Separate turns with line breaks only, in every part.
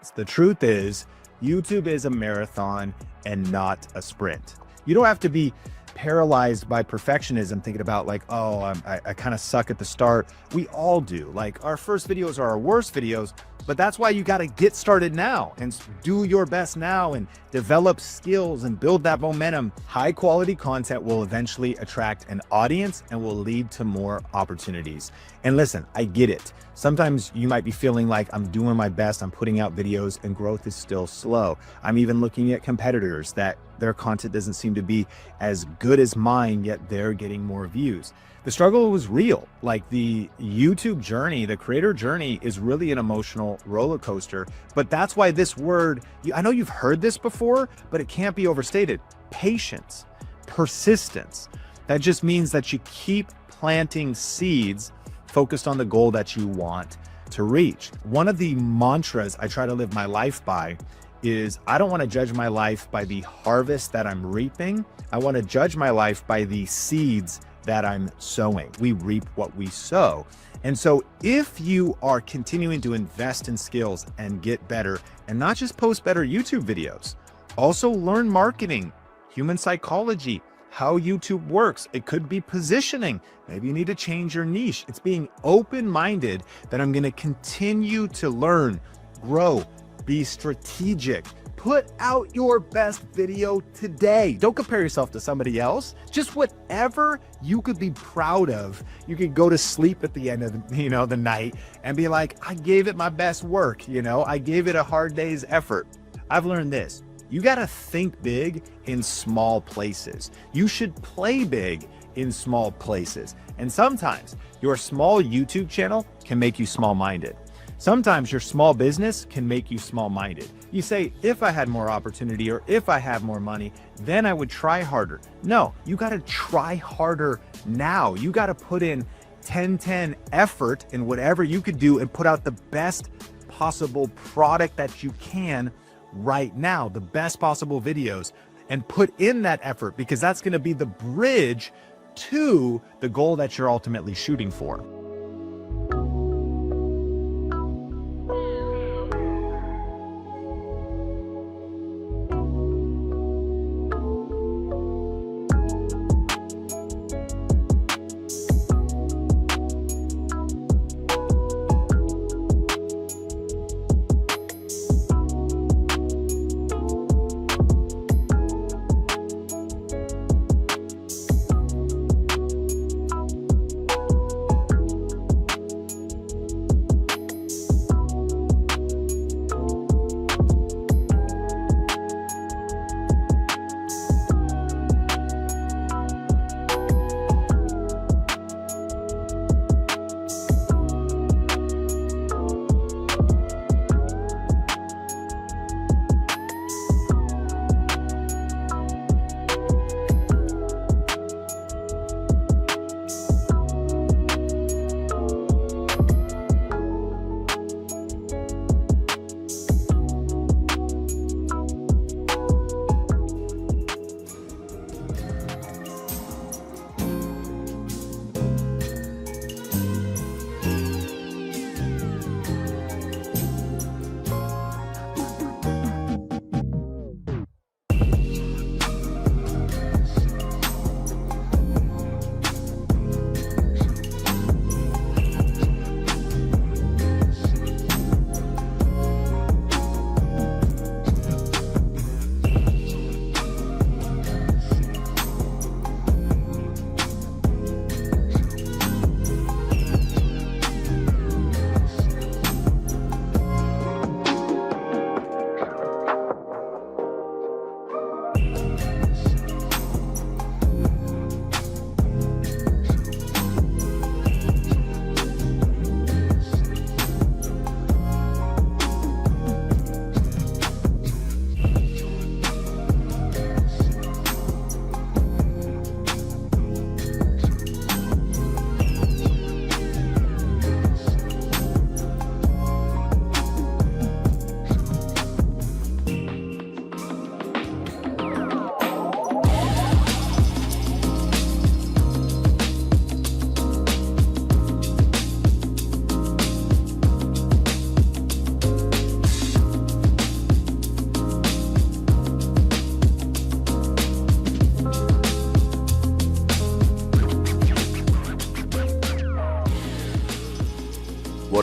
marathons. The truth is, YouTube is a marathon and not a sprint. You don't have to be paralyzed by perfectionism, thinking about like, oh, I kind of suck at the start. We all do. Like, our first videos are our worst videos, but that's why you got to get started now and do your best now and develop skills and build that momentum. High quality content will eventually attract an audience and will lead to more opportunities. And listen, I get it. Sometimes you might be feeling like I'm doing my best, I'm putting out videos and growth is still slow. I'm even looking at competitors that their content doesn't seem to be as good as mine, yet they're getting more views. The struggle was real. Like, the YouTube journey, the creator journey is really an emotional roller coaster. But that's why this word, I know you've heard this before, but it can't be overstated. Patience, persistence. That just means that you keep planting seeds focused on the goal that you want to reach. One of the mantras I try to live my life by is, I don't want to judge my life by the harvest that I'm reaping. I want to judge my life by the seeds that I'm sowing. We reap what we sow. And so if you are continuing to invest in skills and get better, and not just post better YouTube videos, also learn marketing, human psychology, how YouTube works. It could be positioning. Maybe you need to change your niche. It's being open-minded that I'm going to continue to learn, grow, be strategic. Put out your best video today. Don't compare yourself to somebody else. Just whatever you could be proud of. You could go to sleep at the end of the night and be like, I gave it my best work. I gave it a hard day's effort. I've learned this. You got to think big in small places. You should play big in small places. And sometimes your small YouTube channel can make you small-minded. Sometimes your small business can make you small-minded. You say, if I had more opportunity or if I have more money, then I would try harder. No, you got to try harder now. You got to put in 10/10 effort in whatever you could do and put out the best possible product that you can right now, the best possible videos, and put in that effort, because that's going to be the bridge to the goal that you're ultimately shooting for.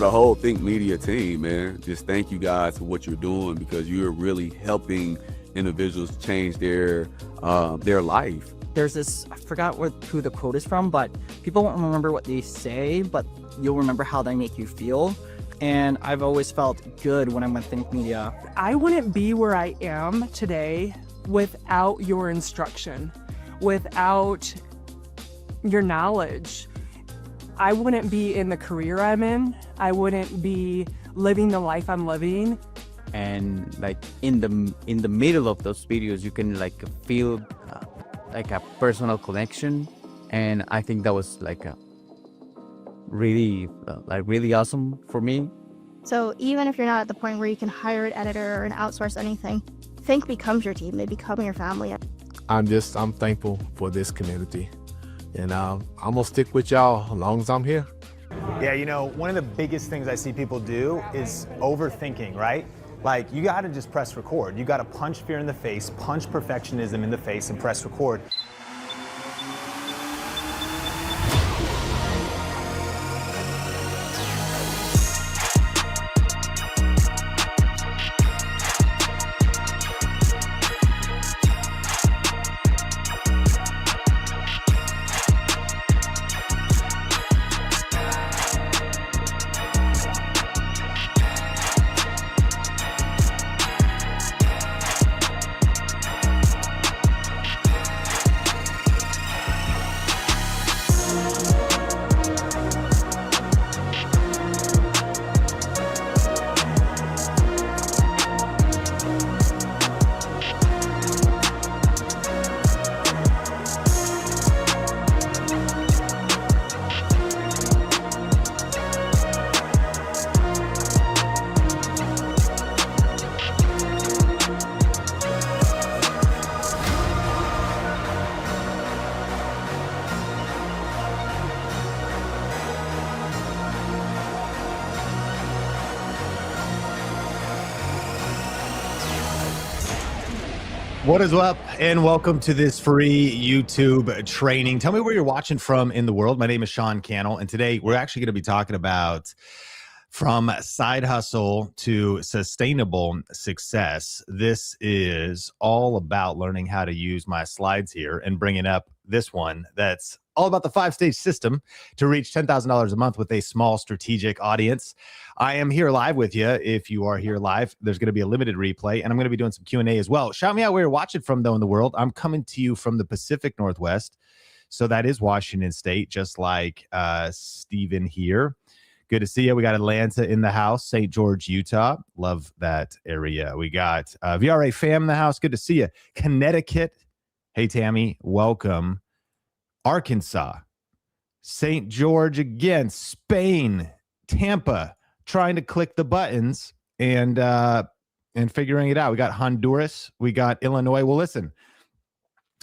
the whole Think Media team, man, just thank you guys for what you're doing, because you're really helping individuals change their life.
There's this, I forgot who the quote is from, but people won't remember what they say, but you'll remember how they make you feel. And I've always felt good when I'm with Think Media.
I wouldn't be where I am today without your instruction, without your knowledge. I wouldn't be in the career I'm in. I wouldn't be living the life I'm living.
And like in the middle of those videos, you can like feel like a personal connection, and I think that was like a really awesome for me.
So even if you're not at the point where you can hire an editor or outsource anything, Think becomes your team. They become your family.
I'm thankful for this community, and I'm gonna stick with y'all as long as I'm here.
Yeah, you know, one of the biggest things I see people do is overthinking, right? Like, you gotta just press record. You gotta punch fear in the face, punch perfectionism in the face, and press record. What is up, and welcome to this free YouTube training. Tell me where you're watching from in the world. My name is Sean Cannell, and today we're actually going to be talking about from side hustle to sustainable success. This is all about learning how to use my slides here and bringing up this one that's all about the 5-stage system to reach $10,000 a month with a small strategic audience. I am here live with you. If you are here live, there's going to be a limited replay, and I'm going to be doing some Q&A as well. Shout me out where you're watching from, though, in the world. I'm coming to you from the Pacific Northwest, so that is Washington State, just like Steven here. Good to see you. We got Atlanta in the house, St. George, Utah. Love that area. We got VRA fam in the house. Good to see you. Connecticut. Hey, Tammy, welcome. Arkansas, St. George again, Spain, Tampa, trying to click the buttons and figuring it out. We got Honduras, we got Illinois. Well, listen,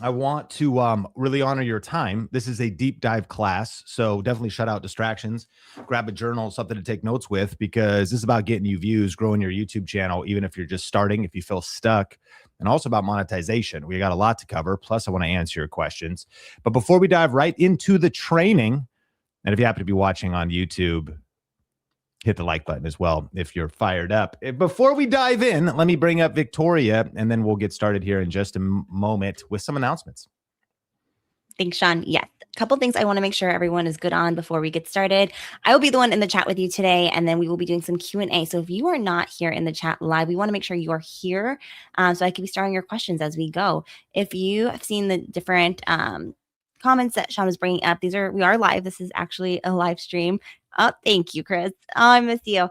I want to really honor your time. This is a deep dive class, so definitely shut out distractions. Grab a journal, something to take notes with, because this is about getting you views, growing your YouTube channel, even if you're just starting, if you feel stuck, and also about monetization. We got a lot to cover, plus I want to answer your questions. But before we dive right into the training, and if you happen to be watching on YouTube, hit the like button as well if you're fired up. Before we dive in, let me bring up Victoria, and then we'll get started here in just a moment with some announcements.
Thanks, Sean. Yes. A couple things I want to make sure everyone is good on before we get started. I will be the one in the chat with you today, and then we will be doing some Q&A. So if you are not here in the chat live, we want to make sure you are here so I can be starting your questions as we go. If you have seen the different comments that Sean was bringing up, we are live. This is actually a live stream. Oh, thank you, Chris. Oh, I miss you.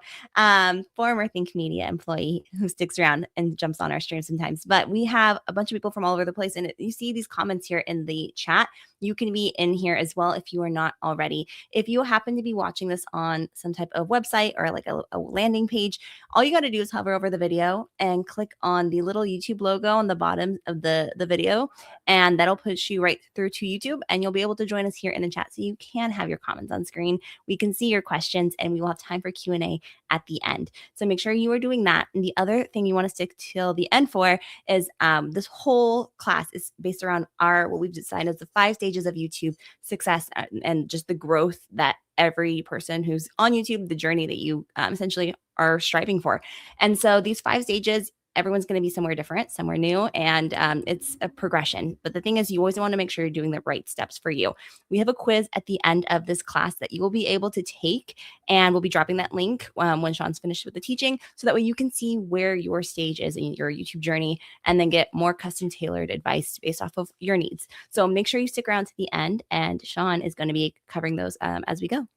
Former Think Media employee who sticks around and jumps on our stream sometimes. But we have a bunch of people from all over the place. And you see these comments here in the chat. You can be in here as well if you are not already. If you happen to be watching this on some type of website or like a landing page, all you got to do is hover over the video and click on the little YouTube logo on the bottom of the video. And that'll push you right through to YouTube. And you'll be able to join us here in the chat so you can have your comments on screen. We can see your questions, and we will have time for Q&A at the end. So make sure you are doing that. And the other thing you want to stick till the end for is this whole class is based around what we've decided as the 5-stage stages of YouTube success, and just the growth that every person who's on YouTube, the journey that you essentially are striving for. And so these 5 stages, everyone's going to be somewhere different, somewhere new, and it's a progression. But the thing is, you always want to make sure you're doing the right steps for you. We have a quiz at the end of this class that you will be able to take, and we'll be dropping that link when Sean's finished with the teaching, so that way you can see where your stage is in your YouTube journey and then get more custom tailored advice based off of your needs. So make sure you stick around to the end, and Sean is going to be covering those as we go.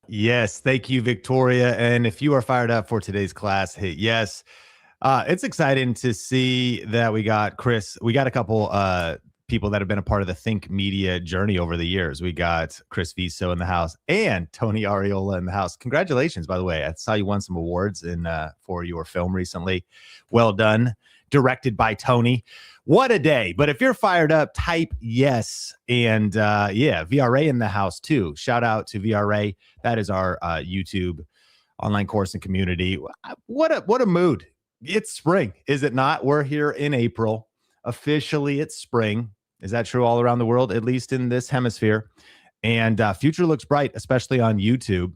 Yes, thank you, Victoria. And if you are fired up for today's class, hit yes. It's exciting to see that we got Chris. We got a couple people that have been a part of the Think Media journey over the years. We got Chris Viso in the house and Tony Ariola in the house. Congratulations, by the way. I saw you won some awards for your film recently. Well done. Directed by Tony. What a day. But if you're fired up, type yes. And yeah, VRA in the house too. Shout out to VRA. That is our YouTube online course and community. What a mood. It's spring, is it not? We're here in April. Officially, it's spring. Is that true all around the world, at least in this hemisphere? And future looks bright, especially on YouTube.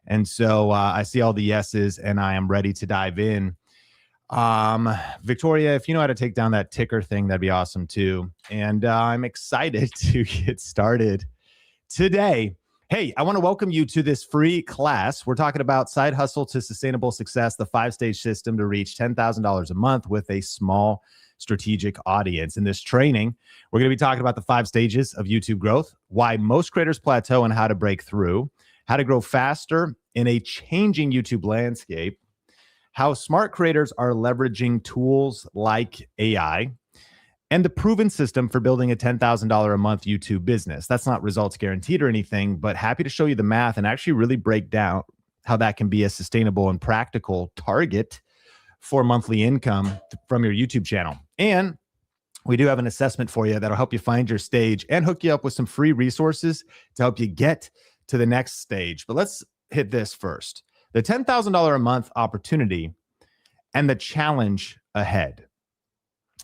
And so I see all the yeses, and I am ready to dive in. Victoria, if you know how to take down that ticker thing, that'd be awesome too. And I'm excited to get started today. Hey, I want to welcome you to this free class. We're talking about side hustle to sustainable success, the 5-stage system to reach $10,000 a month with a small strategic audience. In this training, we're going to be talking about the 5 stages of YouTube growth, why most creators plateau and how to break through, how to grow faster in a changing YouTube landscape, how smart creators are leveraging tools like AI, and the proven system for building a $10,000 a month YouTube business. That's not results guaranteed or anything, but happy to show you the math and actually really break down how that can be a sustainable and practical target for monthly income from your YouTube channel. And we do have an assessment for you that'll help you find your stage and hook you up with some free resources to help you get to the next stage. But let's hit this first. The $10,000 a month opportunity and the challenge ahead.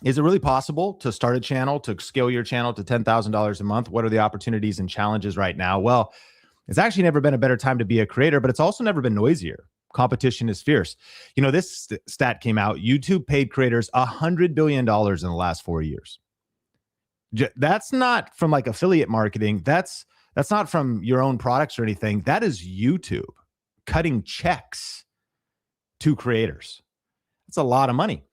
Is it really possible to start a channel, to scale your channel to $10,000 a month? What are the opportunities and challenges right now? Well, it's actually never been a better time to be a creator, but it's also never been noisier. Competition is fierce. You know, this stat came out. YouTube paid creators $100 billion in the last 4 years. That's not from like affiliate marketing. That's not from your own products or anything. That is YouTube cutting checks to creators. That's a lot of money.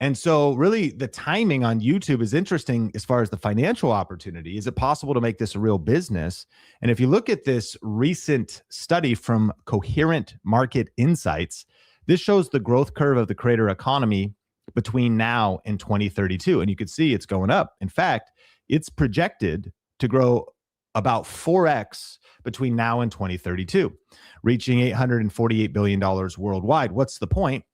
And so really the timing on YouTube is interesting as far as the financial opportunity. Is it possible to make this a real business? And if you look at this recent study from Coherent Market Insights, this shows the growth curve of the creator economy between now and 2032. And you can see it's going up. In fact, it's projected to grow about 4x between now and 2032, reaching $848 billion worldwide. What's the point?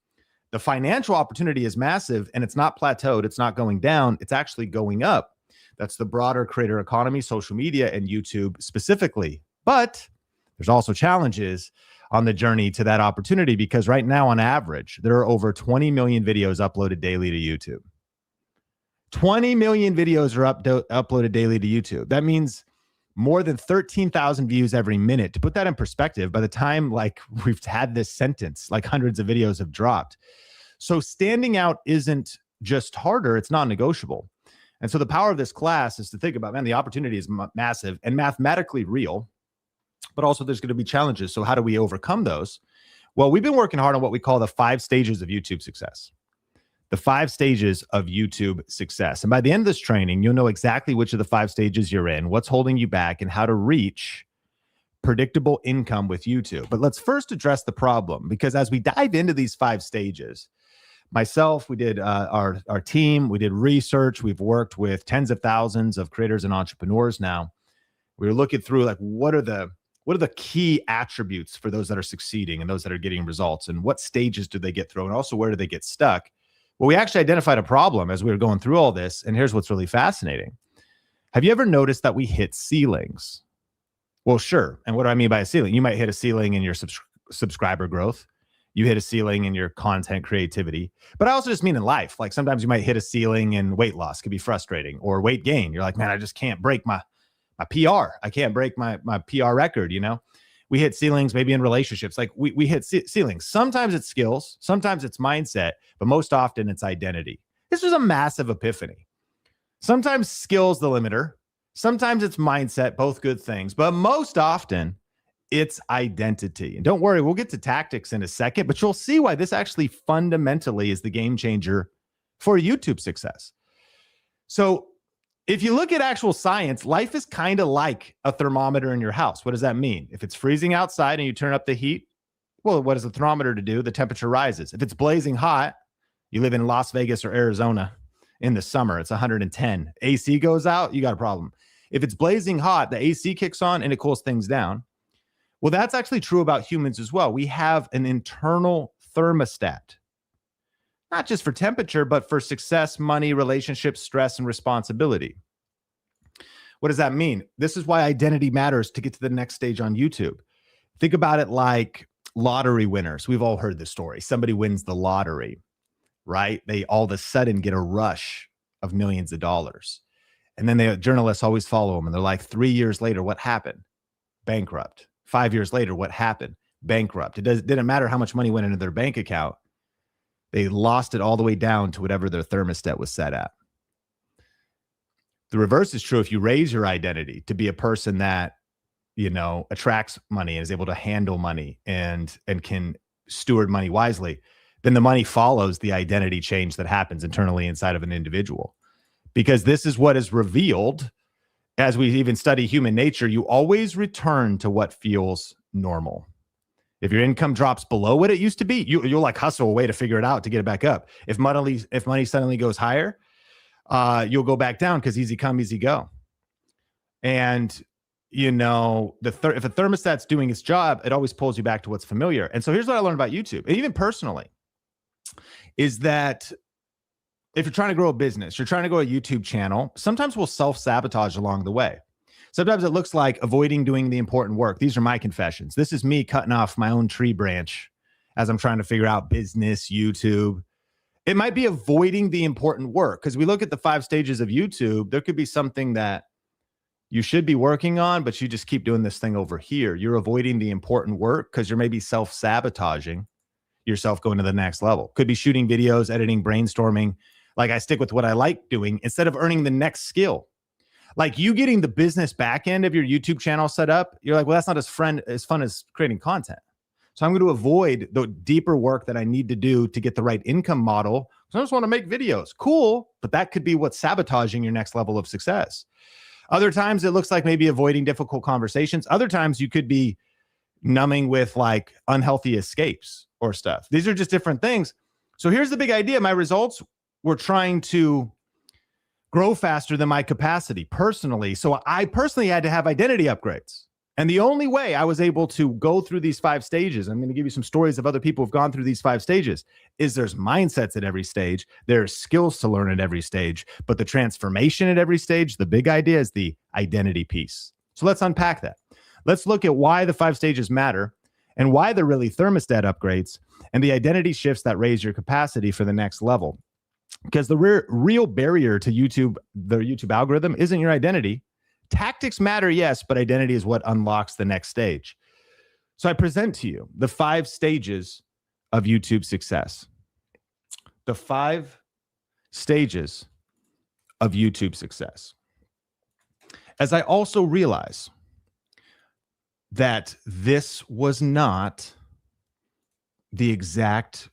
The financial opportunity is massive, and it's not plateaued. It's not going down. It's actually going up. That's the broader creator economy, social media, and YouTube specifically. But there's also challenges on the journey to that opportunity, because right now, on average, there are over 20 million videos uploaded daily to YouTube. 20 million videos are uploaded daily to YouTube. That means more than 13,000 views every minute. To put that in perspective, by the time like we've had this sentence, like hundreds of videos have dropped. So standing out isn't just harder, it's non-negotiable. And so the power of this class is to think about, man, the opportunity is massive and mathematically real, but also there's going to be challenges. So how do we overcome those? Well, we've been working hard on what we call the 5 stages of YouTube success. The 5 stages of YouTube success. And by the end of this training, you'll know exactly which of the 5 stages you're in, what's holding you back, and how to reach predictable income with YouTube. But let's first address the problem, because as we dive into these 5 stages, myself, we did our team, we did research, we've worked with tens of thousands of creators and entrepreneurs now. We were looking through like what are the key attributes for those that are succeeding and those that are getting results, and what stages do they get through, and also where do they get stuck? Well, we actually identified a problem as we were going through all this, and here's what's really fascinating. Have you ever noticed that we hit ceilings? Well, sure. And what do I mean by a ceiling? You might hit a ceiling in your subscriber growth. you hit a ceiling in your content creativity. But I also just mean in life. Like sometimes you might hit a ceiling in weight loss, could be frustrating, or weight gain. You're like, man, I just can't break my PR. I can't break my PR record, you know? We hit ceilings maybe in relationships. Like we hit ceilings. Sometimes it's skills, sometimes it's mindset, but most often it's identity. This was a massive epiphany. Sometimes skills the limiter, sometimes it's mindset, both good things, but most often it's identity. And don't worry, we'll get to tactics in a second, but you'll see why this actually fundamentally is the game changer for YouTube success. So if you look at actual science, life is kind of like a thermometer in your house. What does that mean? If it's freezing outside and you turn up the heat, well, what does the thermometer do? The temperature rises. If it's blazing hot, you live in Las Vegas or Arizona in the summer, it's 110. AC goes out, you got a problem. If it's blazing hot, the AC kicks on and it cools things down. Well, that's actually true about humans as well. We have an internal thermostat, not just for temperature, but for success, money, relationships, stress, and responsibility. What does that mean? This is why identity matters to get to the next stage on YouTube. Think about it like lottery winners. We've all heard this story. Somebody wins the lottery, right? They all of a sudden get a rush of millions of dollars. And then journalists always follow them. And they're like, 3 years later, what happened? Bankrupt. 5 years later, what happened? Bankrupt. It didn't matter how much money went into their bank account. They lost it all the way down to whatever their thermostat was set at. The reverse is true if you raise your identity to be a person that, you know, attracts money and is able to handle money and can steward money wisely, then the money follows the identity change that happens internally inside of an individual. Because this is what is revealed as we even study human nature. You always return to what feels normal. If your income drops below what it used to be, you'll like hustle a way to figure it out to get it back up. If money suddenly goes higher, you'll go back down because easy come, easy go. And you know, if a thermostat's doing its job, it always pulls you back to what's familiar. And so here's what I learned about YouTube, and even personally, is that if you're trying to grow a business, you're trying to grow a YouTube channel, sometimes we'll self-sabotage along the way. Sometimes it looks like avoiding doing the important work. These are my confessions. This is me cutting off my own tree branch as I'm trying to figure out business, YouTube. It might be avoiding the important work, because we look at the 5 stages of YouTube. There could be something that you should be working on, but you just keep doing this thing over here. You're avoiding the important work because you're maybe self-sabotaging yourself going to the next level. Could be shooting videos, editing, brainstorming. Like I stick with what I like doing instead of earning the next skill. Like you getting the business back end of your YouTube channel set up, you're like, well, that's not as fun as creating content. So I'm going to avoid the deeper work that I need to do to get the right income model. So I just want to make videos. Cool. But that could be what's sabotaging your next level of success. Other times it looks like maybe avoiding difficult conversations. Other times you could be numbing with like unhealthy escapes or stuff. These are just different things. So here's the big idea. My results were trying to grow faster than my capacity personally. So I personally had to have identity upgrades. And the only way I was able to go through these 5 stages, I'm going to give you some stories of other people who've gone through these 5 stages, is there's mindsets at every stage. There's skills to learn at every stage, but the transformation at every stage, the big idea is the identity piece. So let's unpack that. Let's look at why the 5 stages matter and why they're really thermostat upgrades and the identity shifts that raise your capacity for the next level. Because the real barrier to YouTube, the YouTube algorithm, isn't your identity. Tactics matter, yes, but identity is what unlocks the next stage. So I present to you the 5 stages of YouTube success. The 5 stages of YouTube success. As I also realize that this was not the exact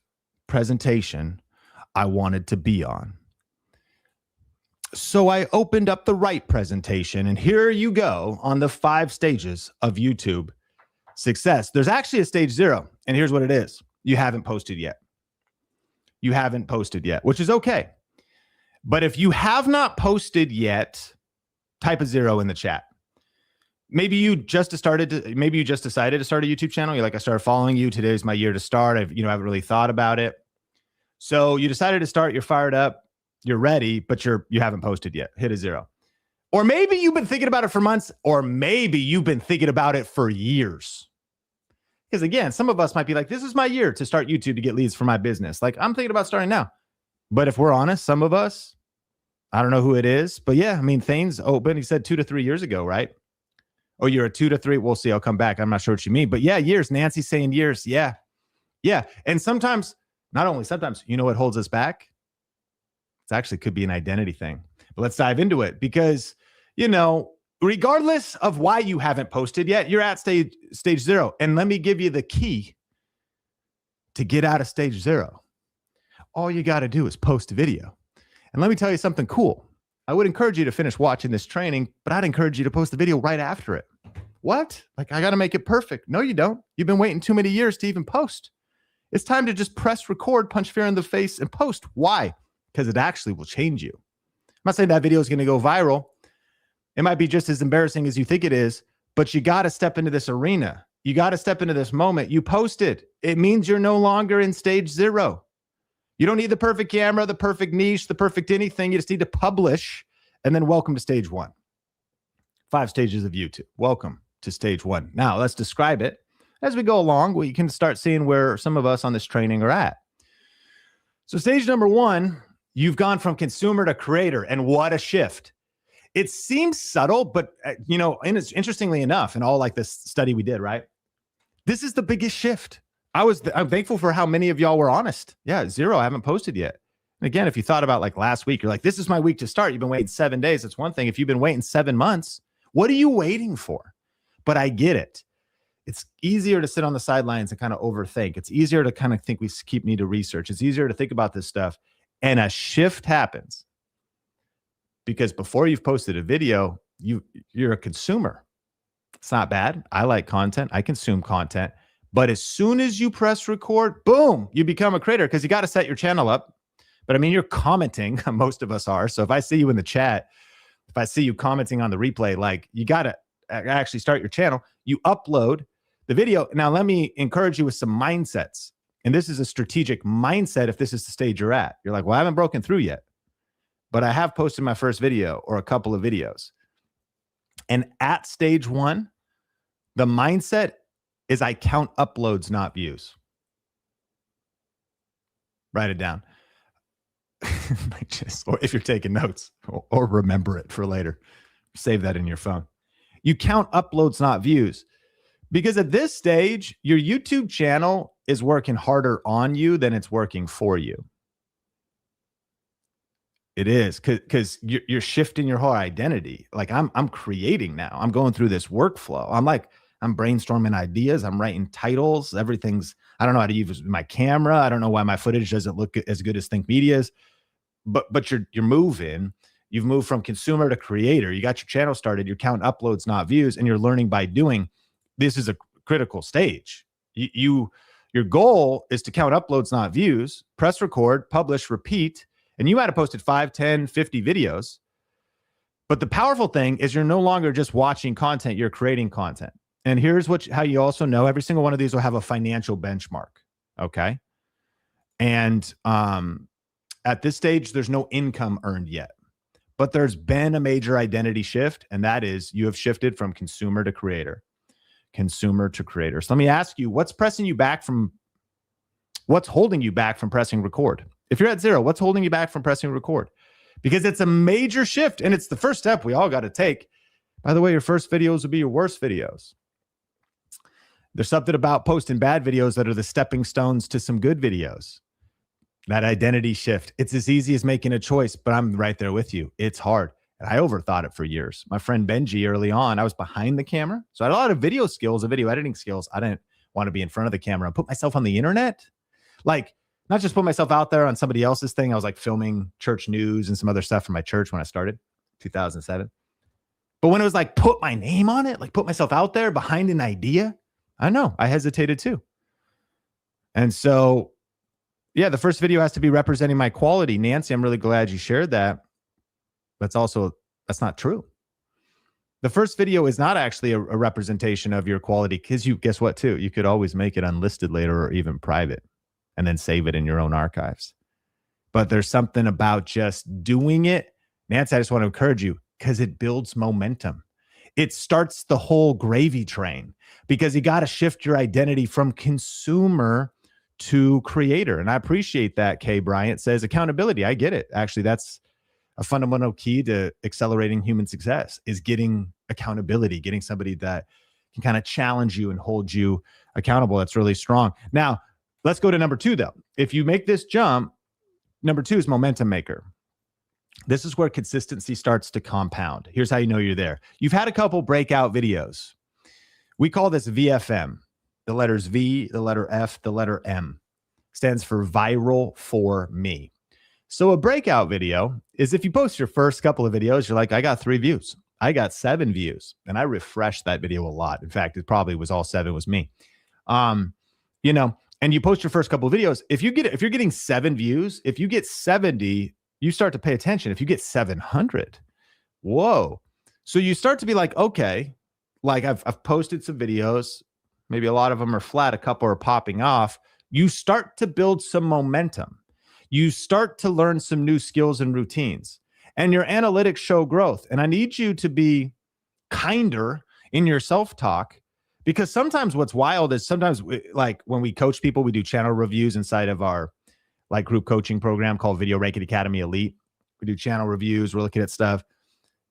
presentation I wanted to be on. So I opened up the right presentation, and here you go on the 5 stages of YouTube success. There's actually a stage 0, and here's what it is. You haven't posted yet. You haven't posted yet, which is okay. But if you have not posted yet, type a 0 in the chat. Maybe you just decided to start a YouTube channel. You're like, I started following you. Today's my year to start. I haven't really thought about it. So you decided to start, you're fired up, you're ready, but you haven't posted yet. Hit a 0. Or maybe you've been thinking about it for months, or maybe you've been thinking about it for years. Because again, some of us might be like, this is my year to start YouTube to get leads for my business. Like, I'm thinking about starting now. But if we're honest, some of us, I don't know who it is, but yeah, I mean, Thane's open. He said 2 to 3 years ago, right? Oh, you're a 2 to 3. We'll see. I'll come back. I'm not sure what you mean, but yeah, years. Nancy's saying years. Yeah. Yeah. And sometimes, not only sometimes, you know what holds us back? It actually could be an identity thing. But let's dive into it because, you know, regardless of why you haven't posted yet, you're at stage 0. And let me give you the key to get out of stage 0. All you got to do is post a video. And let me tell you something cool. I would encourage you to finish watching this training, but I'd encourage you to post the video right after it. What? Like, I got to make it perfect. No, you don't. You've been waiting too many years to even post. It's time to just press record, punch fear in the face, and post. Why? Because it actually will change you. I'm not saying that video is going to go viral. It might be just as embarrassing as you think it is, but you got to step into this arena. You got to step into this moment. You posted. It means you're no longer in stage 0. You don't need the perfect camera, the perfect niche, the perfect anything. You just need to publish, and then welcome to stage 1. 5 stages of YouTube. Welcome to stage 1. Now, let's describe it. As we go along, we can start seeing where some of us on this training are at. So stage number 1, you've gone from consumer to creator, and what a shift. It seems subtle, but you know, and it's interestingly enough, in all like this study we did, right? This is the biggest shift. I'm thankful for how many of y'all were honest. Yeah, 0, I haven't posted yet. And again, if you thought about like last week, you're like, this is my week to start. You've been waiting 7 days. That's one thing. If you've been waiting 7 months, what are you waiting for? But I get it. It's easier to sit on the sidelines and kind of overthink. It's easier to kind of think we need to research. It's easier to think about this stuff. And a shift happens because before you've posted a video, you're a consumer. It's not bad. I like content. I consume content. But as soon as you press record, boom, you become a creator because you got to set your channel up. But I mean, you're commenting. Most of us are. So if I see you in the chat, if I see you commenting on the replay, like you got to actually start your channel. You upload the video. Now, let me encourage you with some mindsets. And this is a strategic mindset if this is the stage you're at. You're like, well, I haven't broken through yet, but I have posted my first video or a couple of videos. And at stage 1, the mindset is I count uploads, not views. Write it down. Or if you're taking notes, or remember it for later. Save that in your phone. You count uploads, not views. Because at this stage, your YouTube channel is working harder on you than it's working for you. It is because you're shifting your whole identity. Like I'm creating now. I'm going through this workflow. I'm brainstorming ideas. I'm writing titles. Everything's, I don't know how to use my camera. I don't know why my footage doesn't look as good as Think Media's, but you're moving. You've moved from consumer to creator. You got your channel started. You're counting uploads, not views, and you're learning by doing. This is a critical stage. Your goal is to count uploads, not views, press record, publish, repeat, and you might have posted 5, 10, 50 videos. But the powerful thing is you're no longer just watching content, you're creating content. And here's how you also know every single one of these will have a financial benchmark. Okay. And at this stage, there's no income earned yet, but there's been a major identity shift. And that is you have shifted from consumer to creator. Consumer to creator. So let me ask you, what's holding you back from pressing record? If you're at 0, what's holding you back from pressing record? Because it's a major shift and it's the first step we all got to take. By the way, your first videos will be your worst videos. There's something about posting bad videos that are the stepping stones to some good videos. That identity shift. It's as easy as making a choice, but I'm right there with you. It's hard. And I overthought it for years. My friend Benji, early on, I was behind the camera. So I had a lot of video skills and video editing skills. I didn't want to be in front of the camera and put myself on the internet. Like, not just put myself out there on somebody else's thing. I was like filming church news and some other stuff from my church when I started, 2007. But when it was like, put my name on it, like put myself out there behind an idea, I know, I hesitated too. And so, yeah, the first video has to be representing my quality. Nancy, I'm really glad you shared that. That's not true. The first video is not actually a representation of your quality because guess what too? You could always make it unlisted later or even private and then save it in your own archives. But there's something about just doing it. Nancy, I just want to encourage you because it builds momentum. It starts the whole gravy train because you got to shift your identity from consumer to creator. And I appreciate that. Kay Bryant says accountability. I get it. Actually, that's a fundamental key to accelerating human success is getting accountability, getting somebody that can kind of challenge you and hold you accountable. That's really strong. Now, let's go to number 2, though. If you make this jump, number 2 is momentum maker. This is where consistency starts to compound. Here's how you know you're there. You've had a couple breakout videos. We call this VFM. The letters V, the letter F, the letter M stands for viral for me. So a breakout video is if you post your first couple of videos, you're like, I got 3 views. I got 7 views. And I refreshed that video a lot. In fact, it probably was all 7 was me. And you post your first couple of videos. If you're getting 7 views, if you get 70, you start to pay attention. If you get 700, whoa. So you start to be like, okay, like I've posted some videos. Maybe a lot of them are flat. A couple are popping off. You start to build some momentum. You start to learn some new skills and routines, and your analytics show growth. And I need you to be kinder in your self-talk, because sometimes what's wild is sometimes like when we coach people, we do channel reviews inside of our like group coaching program called VRA Academy Elite. We do channel reviews. We're looking at stuff.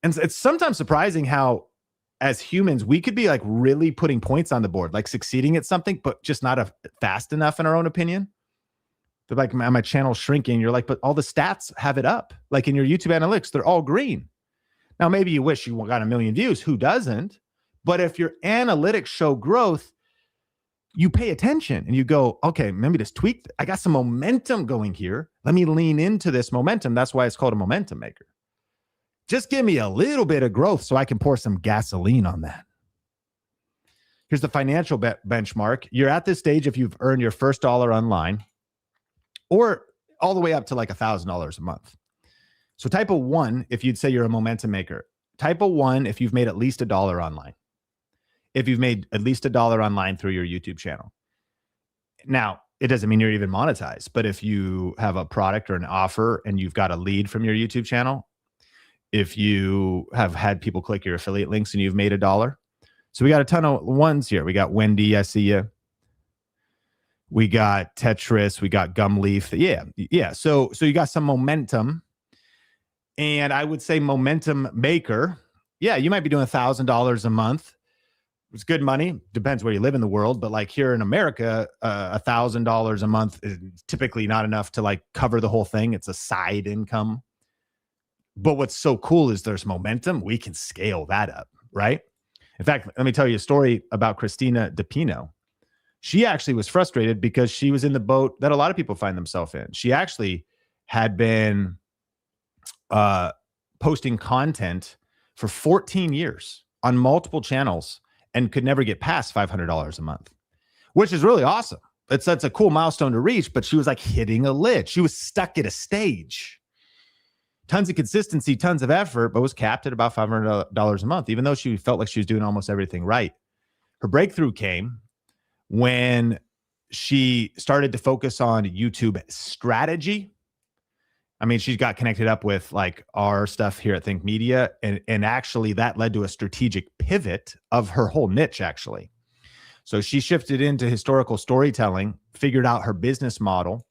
And it's sometimes surprising how as humans, we could be like really putting points on the board, like succeeding at something, but just not fast enough in our own opinion. They're like, my channel's shrinking. You're like, but all the stats have it up. Like in your YouTube analytics, they're all green. Now, maybe you wish you got 1 million views. Who doesn't? But if your analytics show growth, you pay attention and you go, okay, maybe just tweak. I got some momentum going here. Let me lean into this momentum. That's why it's called a momentum maker. Just give me a little bit of growth so I can pour some gasoline on that. Here's the financial benchmark. You're at this stage if you've earned your first dollar online, or all the way up to like $1,000 a month. So type of 1, if you'd say you're a momentum maker. Type of 1, if you've made at least $1 online. If you've made at least $1 online through your YouTube channel. Now, it doesn't mean you're even monetized, but if you have a product or an offer and you've got a lead from your YouTube channel, if you have had people click your affiliate links and you've made $1. So we got a ton of 1s here. We got Wendy, I see you. We got Tetris, we got Gumleaf. Yeah. So you got some momentum. And I would say momentum maker. Yeah, you might be doing $1,000 a month. It's good money. Depends where you live in the world. But like here in America, $1,000 a month is typically not enough to like cover the whole thing. It's a side income. But what's so cool is there's momentum. We can scale that up, right? In fact, let me tell you a story about Christina DePino. She actually was frustrated because she was in the boat that a lot of people find themselves in. She actually had been posting content for 14 years on multiple channels and could never get past $500 a month, which is really awesome. That's a cool milestone to reach, but she was like hitting a lid. She was stuck at a stage. Tons of consistency, tons of effort, but was capped at about $500 a month, even though she felt like she was doing almost everything right. Her breakthrough came when she started to focus on YouTube strategy. I mean, she got connected up with like our stuff here at Think Media, and actually that led to a strategic pivot of her whole niche, actually. So she shifted into historical storytelling, figured out her business model,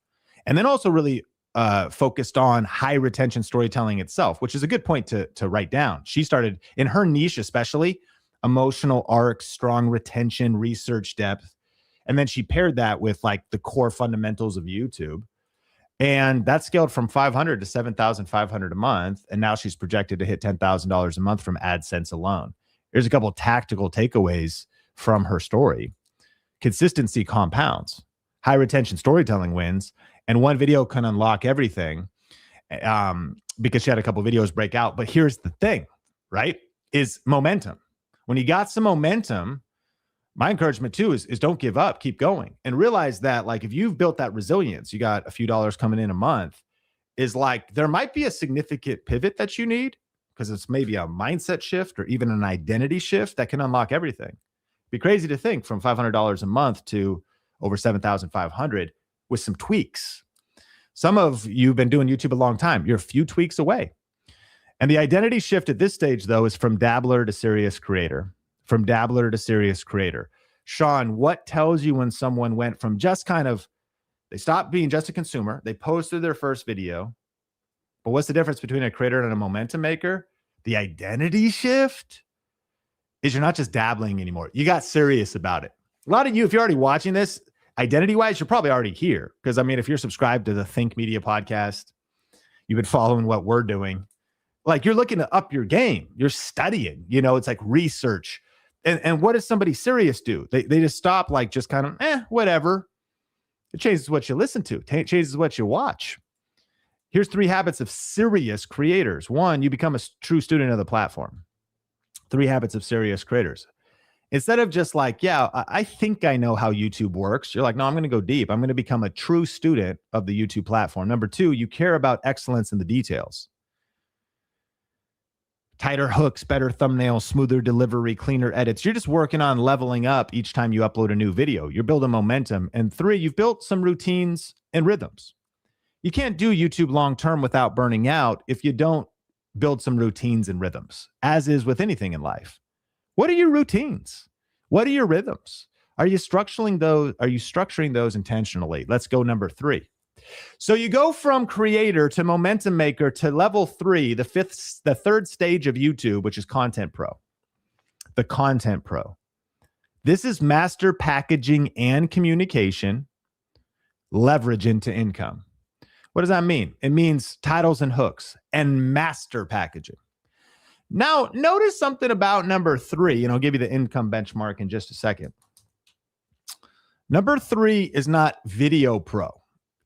and then also really focused on high retention storytelling itself, which is a good point to write down. She started in her niche, especially emotional arcs, strong retention, research depth. And then she paired that with like the core fundamentals of YouTube. And that scaled from $500 to $7,500 a month. And now she's projected to hit $10,000 a month from AdSense alone. Here's a couple of tactical takeaways from her story. Consistency compounds. High retention storytelling wins. And one video can unlock everything because she had a couple of videos break out. But here's the thing, right? Is momentum. When you got some momentum, my encouragement too is don't give up, keep going, and realize that like if you've built that resilience, you got a few dollars coming in a month, is like there might be a significant pivot that you need because it's maybe a mindset shift or even an identity shift that can unlock everything. It'd be crazy to think from $500 a month to over $7,500 with some tweaks. Some of you have been doing YouTube a long time. You're a few tweaks away. And the identity shift at this stage, though, is from dabbler to serious creator. From dabbler to serious creator. Sean, what tells you when someone went from just kind of, they stopped being just a consumer, they posted their first video, but what's the difference between a creator and a momentum maker? The identity shift is you're not just dabbling anymore. You got serious about it. A lot of you, if you're already watching this, identity-wise, you're probably already here. Because, I mean, if you're subscribed to the Think Media podcast, you've been following what we're doing. Like, you're looking to up your game. You're studying. You know, it's like research. And what does somebody serious do? They just stop, like, just kind of, whatever. It changes what you listen to. It changes what you watch. Here's 3 habits of serious creators. 1, you become a true student of the platform. 3 habits of serious creators. Instead of just like, yeah, I think I know how YouTube works. You're like, no, I'm going to go deep. I'm going to become a true student of the YouTube platform. Number 2, you care about excellence in the details. Tighter hooks, better thumbnails, smoother delivery, cleaner edits. You're just working on leveling up each time you upload a new video. You're building momentum. And 3, you've built some routines and rhythms. You can't do YouTube long-term without burning out if you don't build some routines and rhythms, as is with anything in life. What are your routines? What are your rhythms? Are you structuring those intentionally? Let's go number 3. So you go from creator to momentum maker to level 3, the 3rd stage of YouTube, which is Content Pro. The Content Pro. This is master packaging and communication, leverage into income. What does that mean? It means titles and hooks and master packaging. Now, notice something about number 3, and I'll give you the income benchmark in just a second. Number 3 is not Video Pro.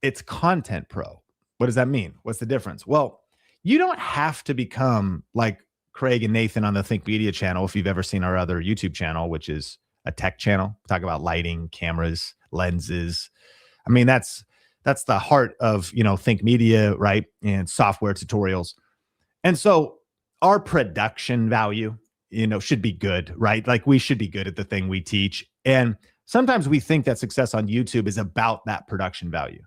It's Content Pro. What does that mean? What's the difference? Well, you don't have to become like Craig and Nathan on the Think Media channel if you've ever seen our other YouTube channel, which is a tech channel. Talk about lighting, cameras, lenses. I mean, that's the heart of, Think Media, right? And software tutorials. And so our production value, should be good, right? Like, we should be good at the thing we teach. And sometimes we think that success on YouTube is about that production value.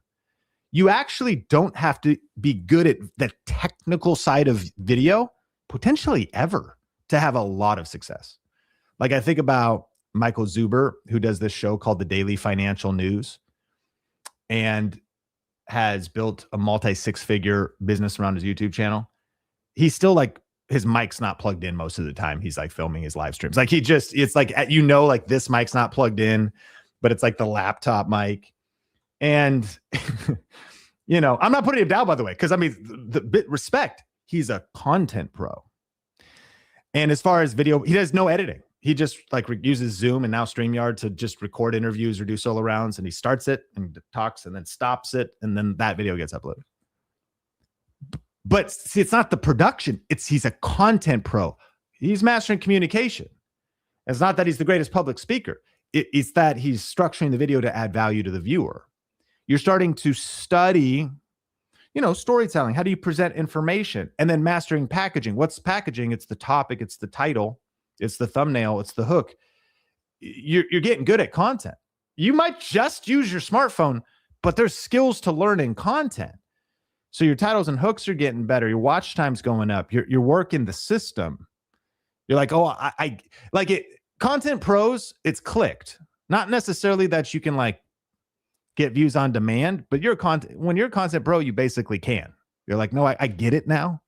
You actually don't have to be good at the technical side of video, potentially ever, to have a lot of success. Like, I think about Michael Zuber, who does this show called The Daily Financial News, and has built a multi-6-figure business around his YouTube channel. He's still like, his mic's not plugged in most of the time. He's like filming his live streams. Like, it's like, like this mic's not plugged in, but it's like the laptop mic. And, I'm not putting him down, by the way, because I mean, the bit respect, he's a content pro. And as far as video, he does no editing. He just like uses Zoom and now StreamYard to just record interviews or do solo rounds. And he starts it and talks and then stops it. And then that video gets uploaded. But see, it's not the production. He's a content pro. He's mastering communication. It's not that he's the greatest public speaker. It's that he's structuring the video to add value to the viewer. You're starting to study, storytelling. How do you present information? And then mastering packaging. What's packaging? It's the topic. It's the title. It's the thumbnail. It's the hook. You're getting good at content. You might just use your smartphone, but there's skills to learning content. So your titles and hooks are getting better. Your watch time's going up. You're working the system. You're like, oh, I like it. Content pros, it's clicked. Not necessarily that you can like get views on demand, but when you're a content pro, you basically can. You're like, no, I get it now.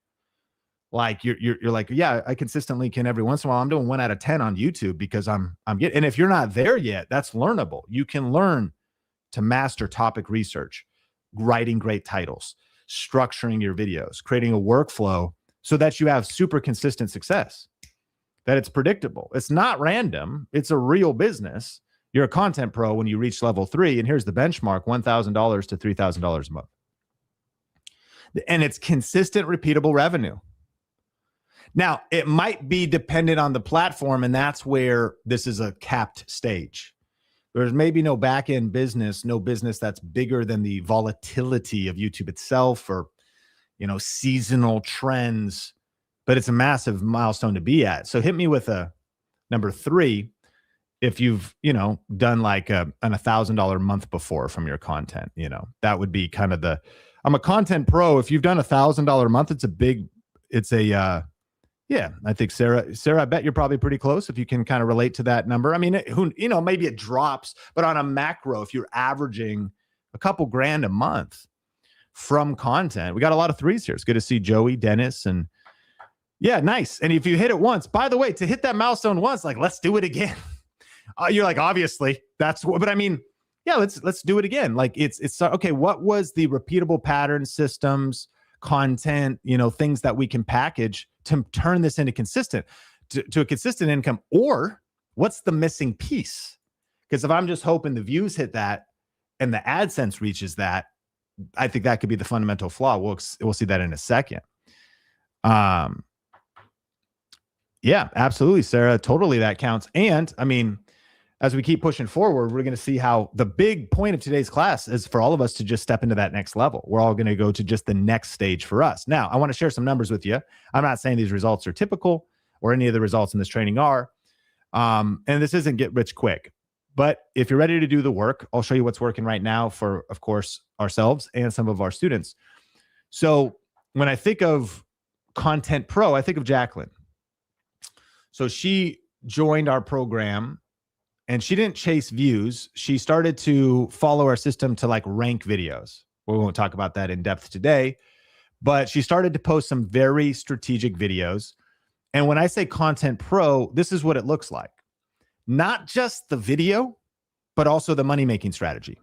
Like you're like, yeah, I consistently can every once in a while. I'm doing 1 out of 10 on YouTube because I'm getting. And if you're not there yet, that's learnable. You can learn to master topic research, writing great titles, structuring your videos, creating a workflow so that you have super consistent success, that it's predictable. It's not random. It's a real business. You're a content pro when you reach level 3. And here's the benchmark, $1,000 to $3,000 a month. And it's consistent, repeatable revenue. Now, it might be dependent on the platform, and that's where this is a capped stage. There's maybe no back-end business, no business that's bigger than the volatility of YouTube itself or, seasonal trends, but it's a massive milestone to be at. So hit me with a number 3 if you've, done like an $1,000 month before from your content. That would be kind of I'm a content pro. If you've done $1,000 a month, it's a big, it's a, yeah, I think Sarah, I bet you're probably pretty close if you can kind of relate to that number. I mean, maybe it drops, but on a macro, if you're averaging a couple grand a month from content, we got a lot of threes here. It's good to see Joey, Dennis, and yeah, nice. And if you hit it once, by the way, to hit that milestone once, like, let's do it again. You're like, obviously that's what, but I mean, yeah, let's do it again. Like it's okay. What was the repeatable pattern systems, content, things that we can package to turn this into to a consistent income? Or what's the missing piece? Because if I'm just hoping the views hit that and the AdSense reaches that, I think that could be the fundamental flaw. We'll see that in a second. Yeah, absolutely, Sarah. Totally, that counts. And I mean, as we keep pushing forward, we're going to see how the big point of today's class is for all of us to just step into that next level. We're all going to go to just the next stage for us. Now, I want to share some numbers with you. I'm not saying these results are typical or any of the results in this training are. And this isn't get rich quick. But if you're ready to do the work, I'll show you what's working right now for, of course, ourselves and some of our students. So when I think of Content Pro, I think of Jacqueline. So she joined our program and she didn't chase views. She started to follow our system to like rank videos. We won't talk about that in depth today, but she started to post some very strategic videos. And when I say Content Pro, this is what it looks like. Not just the video, but also the money-making strategy.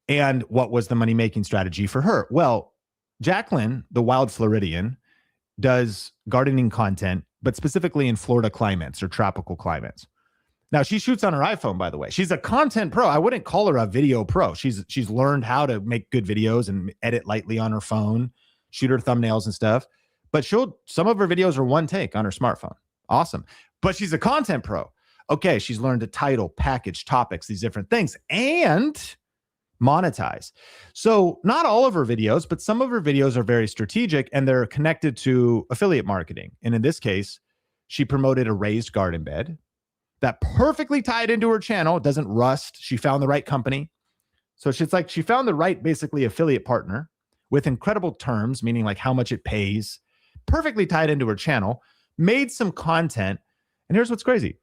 And what was the money-making strategy for her? Well, Jacqueline, the Wild Floridian, does gardening content, but specifically in Florida climates or tropical climates. Now, she shoots on her iPhone, by the way. She's a content pro. I wouldn't call her a video pro. She's learned how to make good videos and edit lightly on her phone, shoot her thumbnails and stuff. But some of her videos are one take on her smartphone. Awesome. But she's a content pro. Okay, she's learned to title, package, topics, these different things, and monetize. So not all of her videos, but some of her videos are very strategic and they're connected to affiliate marketing. And in this case, she promoted a raised garden bed that perfectly tied into her channel. It doesn't rust. She found the right company. So she's like, she found the right, basically, affiliate partner with incredible terms, meaning like how much it pays, perfectly tied into her channel, made some content. And here's what's crazy.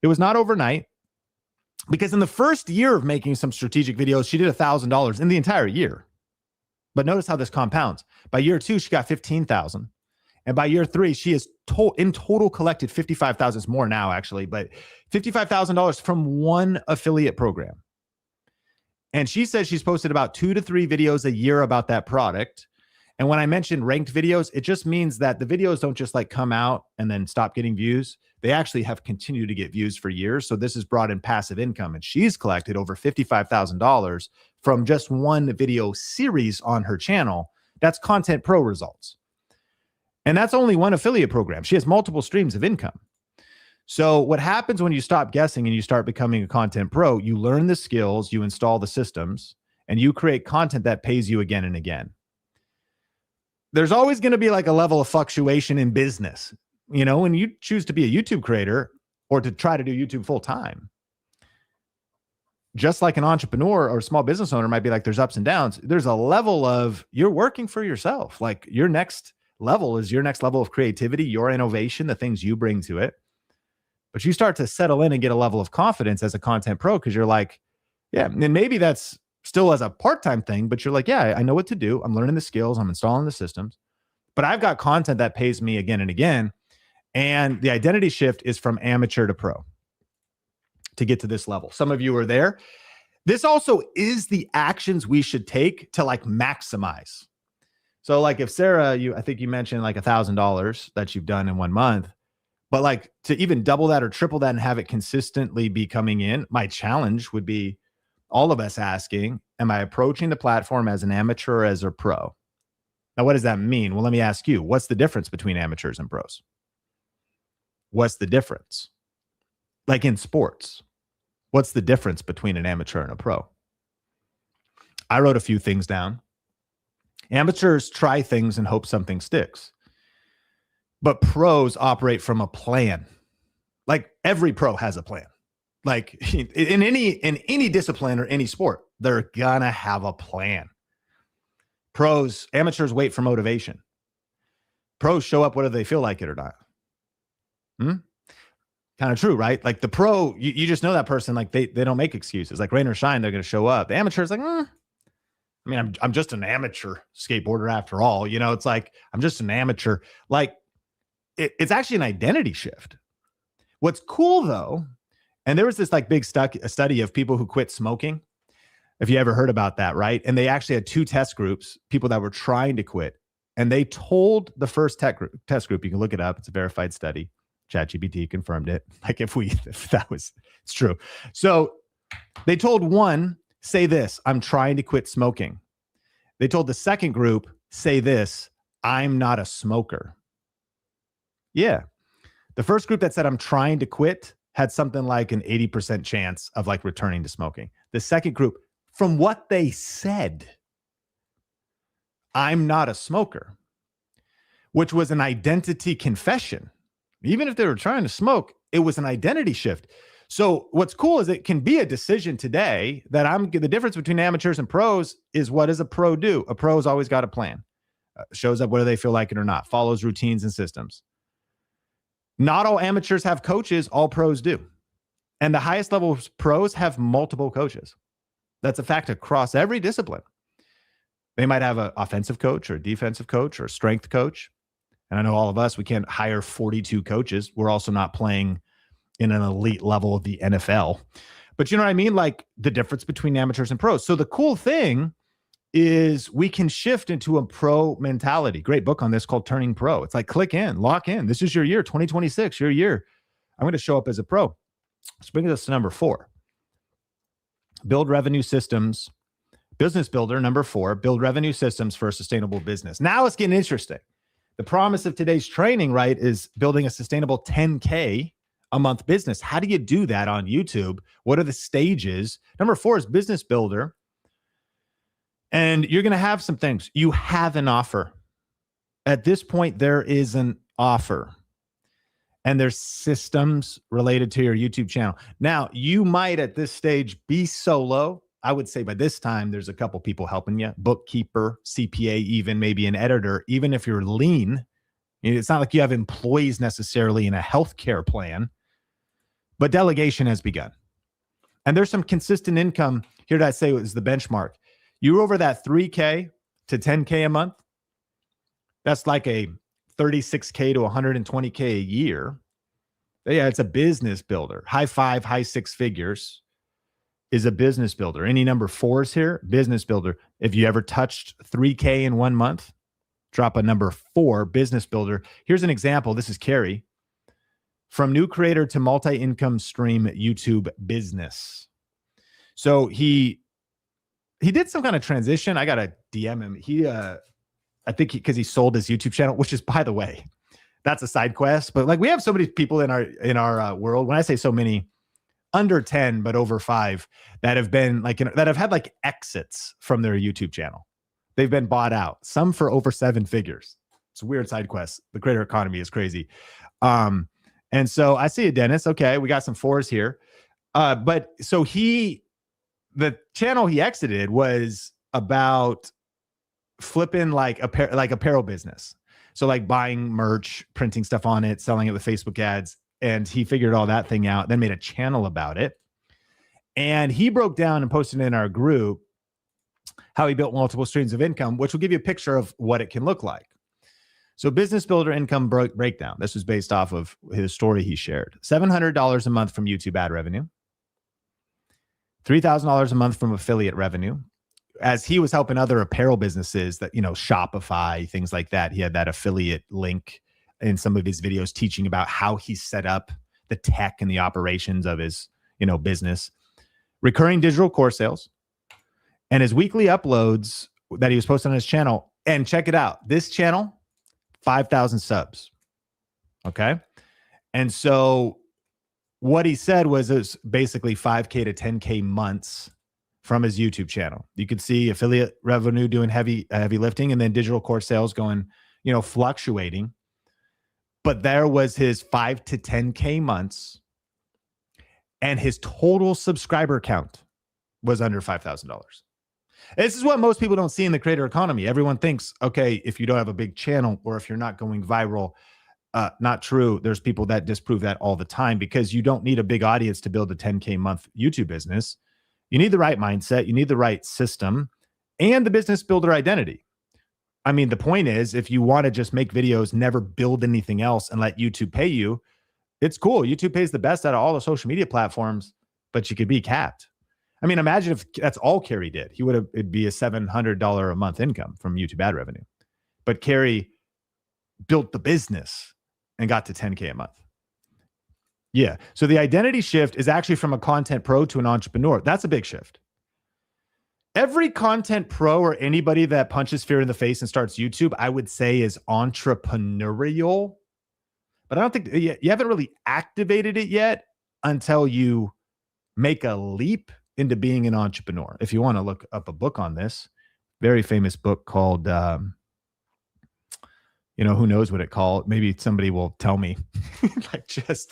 It was not overnight, because in the first year of making some strategic videos, she did $1,000 in the entire year. But notice how this compounds. By year 2, she got $15,000. And by year 3, she has in total collected $55,000. It's more now, actually, but $55,000 from one affiliate program. And she says she's posted about 2 to 3 videos a year about that product. And when I mentioned ranked videos, it just means that the videos don't just like come out and then stop getting views. They actually have continued to get views for years. So this has brought in passive income. And she's collected over $55,000 from just one video series on her channel. That's Content Pro results. And that's only one affiliate program. She has multiple streams of income. So what happens when you stop guessing and you start becoming a content pro, you learn the skills, you install the systems, and you create content that pays you again and again. There's always going to be like a level of fluctuation in business. When you choose to be a YouTube creator or to try to do YouTube full time, just like an entrepreneur or a small business owner might be like, there's ups and downs. There's a level of you're working for yourself. Like your next level is your next level of creativity, your innovation, the things you bring to it. But you start to settle in and get a level of confidence as a content pro because you're like, yeah, and maybe that's still as a part-time thing, but you're like, yeah, I know what to do. I'm learning the skills. I'm installing the systems, but I've got content that pays me again and again. And the identity shift is from amateur to pro to get to this level. Some of you are there. This also is the actions we should take to like maximize. So like if Sarah, I think you mentioned like $1,000 that you've done in 1 month, but like to even double that or triple that and have it consistently be coming in, my challenge would be all of us asking, am I approaching the platform as an amateur or as a pro? Now, what does that mean? Well, let me ask you, what's the difference between amateurs and pros? What's the difference? Like in sports, what's the difference between an amateur and a pro? I wrote a few things down. Amateurs try things and hope something sticks. But pros operate from a plan. Like every pro has a plan. Like in any discipline or any sport, they're gonna have a plan. Amateurs wait for motivation. Pros show up whether they feel like it or not. Kind of true, right? Like the pro, you just know that person, like they don't make excuses. Like rain or shine, they're going to show up. The amateur's like, I mean, I'm just an amateur skateboarder after all. You know, it's like, I'm just an amateur. Like it's actually an identity shift. What's cool though, and there was this like big study of people who quit smoking. If you ever heard about that, right? And they actually had 2 test groups, people that were trying to quit. And they told the first test group, you can look it up. It's a verified study. ChatGPT confirmed it. Like if that was, it's true. So they told one, say this, I'm trying to quit smoking. They told the second group, say this, I'm not a smoker. Yeah. The first group that said, I'm trying to quit had something like an 80% chance of like returning to smoking. The second group, from what they said, I'm not a smoker, which was an identity confession. Even if they were trying to smoke, it was an identity shift. So what's cool is it can be a decision today that the difference between amateurs and pros is, what does a pro do? A pro's always got a plan, shows up whether they feel like it or not, follows routines and systems. Not all amateurs have coaches, all pros do. And the highest level pros have multiple coaches. That's a fact across every discipline. They might have an offensive coach or a defensive coach or a strength coach. And I know all of us, we can't hire 42 coaches. We're also not playing in an elite level of the NFL. But you know what I mean? Like the difference between amateurs and pros. So the cool thing is we can shift into a pro mentality. Great book on this called Turning Pro. It's like click in, lock in. This is your year, 2026, your year. I'm going to show up as a pro. This brings us to number 4. Build revenue systems. Business builder, number 4, build revenue systems for a sustainable business. Now it's getting interesting. The promise of today's training, right, is building a sustainable 10K a month business. How do you do that on YouTube? What are the stages? Number 4 is business builder. And you're going to have some things. You have an offer. At this point, there is an offer. And there's systems related to your YouTube channel. Now, you might at this stage be solo. I would say by this time, there's a couple people helping you, bookkeeper, CPA, even maybe an editor. Even if you're lean, it's not like you have employees necessarily in a healthcare plan, but delegation has begun. And there's some consistent income. Here did I say was the benchmark. You're over that 3K to 10K a month. That's like a 36K to 120K a year. Yeah, it's a business builder. High 5, high 6 figures is a business builder. Any number 4s here, business builder. If you ever touched 3K in 1 month, drop a number 4, business builder. Here's an example. This is Carrie. From new creator to multi-income stream YouTube business. So he did some kind of transition. I got to DM him. I think because he sold his YouTube channel, which is, by the way, that's a side quest. But like we have so many people in our world. When I say so many, under 10, but over 5 that have been like, that have had like exits from their YouTube channel. They've been bought out, some for over 7 figures. It's a weird side quest. The creator economy is crazy. And so I see a Dennis. Okay. We got some 4s here. But so the channel he exited was about flipping like apparel business. So like buying merch, printing stuff on it, selling it with Facebook ads. And he figured all that thing out, then made a channel about it. And he broke down and posted in our group how he built multiple streams of income, which will give you a picture of what it can look like. So business builder income breakdown. This was based off of his story he shared. $700 a month from YouTube ad revenue. $3,000 a month from affiliate revenue. As he was helping other apparel businesses that, Shopify, things like that, he had that affiliate link in some of his videos teaching about how he set up the tech and the operations of his, business. Recurring digital course sales and his weekly uploads that he was posting on his channel. And check it out. This channel, 5,000 subs. Okay. And so what he said was it was basically 5K to 10K months from his YouTube channel. You could see affiliate revenue doing heavy lifting, and then digital course sales going, fluctuating. But there was his 5 to 10K months, and his total subscriber count was under $5,000. This is what most people don't see in the creator economy. Everyone thinks, okay, if you don't have a big channel or if you're not going viral, not true. There's people that disprove that all the time, because you don't need a big audience to build a 10K month YouTube business. You need the right mindset. You need the right system and the business builder identity. I mean, the point is, if you want to just make videos, never build anything else and let YouTube pay you, it's cool. YouTube pays the best out of all the social media platforms, but you could be capped. I mean, imagine if that's all Carrie did. It'd be a $700 a month income from YouTube ad revenue. But Carrie built the business and got to 10K a month. Yeah. So the identity shift is actually from a content pro to an entrepreneur. That's a big shift. Every content pro or anybody that punches fear in the face and starts YouTube, I would say, is entrepreneurial. But I don't think you haven't really activated it yet until you make a leap into being an entrepreneur. If you want to look up a book on this, very famous book called, who knows what it called? Maybe somebody will tell me. It's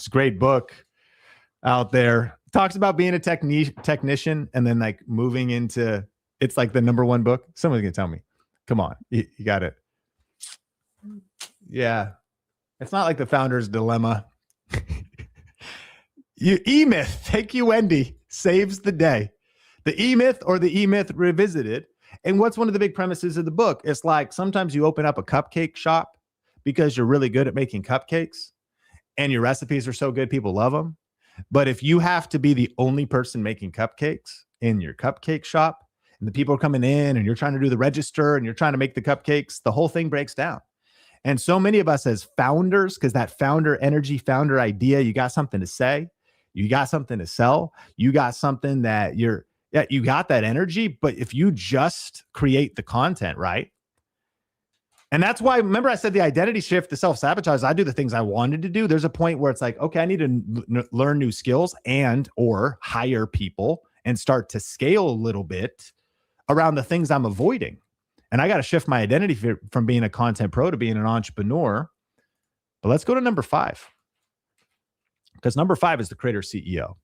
a great book out there. Talks about being a technician and then like moving into, it's like the #1 book. Someone's gonna tell me. Come on, you got it. Yeah, it's not like the Founder's Dilemma. E-Myth, thank you, Wendy, saves the day. The E-Myth, or the E-Myth Revisited. And what's one of the big premises of the book? It's like sometimes you open up a cupcake shop because you're really good at making cupcakes and your recipes are so good, people love them. But if you have to be the only person making cupcakes in your cupcake shop and the people are coming in and you're trying to do the register and you're trying to make the cupcakes, the whole thing breaks down. And so many of us as founders, because that founder energy, founder idea, you got something to say. You got something to sell. You got something that you got that energy. But if you just create the content, right? And that's why, remember I said the identity shift, the self-sabotage, I do the things I wanted to do. There's a point where it's like, okay, I need to learn new skills and or hire people and start to scale a little bit around the things I'm avoiding. And I got to shift my identity from being a content pro to being an entrepreneur. But let's go to number 5. Because number 5 is the creator CEO.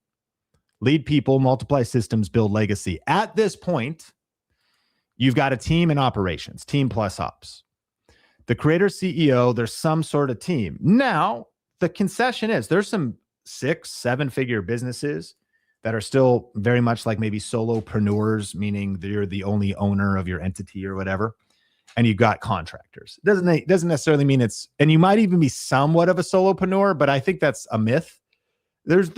Lead people, multiply systems, build legacy. At this point, you've got a team in operations, team plus ops. The creator CEO, there's some sort of team. Now, the concession is there's some 6-7-figure businesses that are still very much like maybe solopreneurs, meaning you're the only owner of your entity or whatever. And you've got contractors. Doesn't necessarily mean and you might even be somewhat of a solopreneur, but I think that's a myth. There's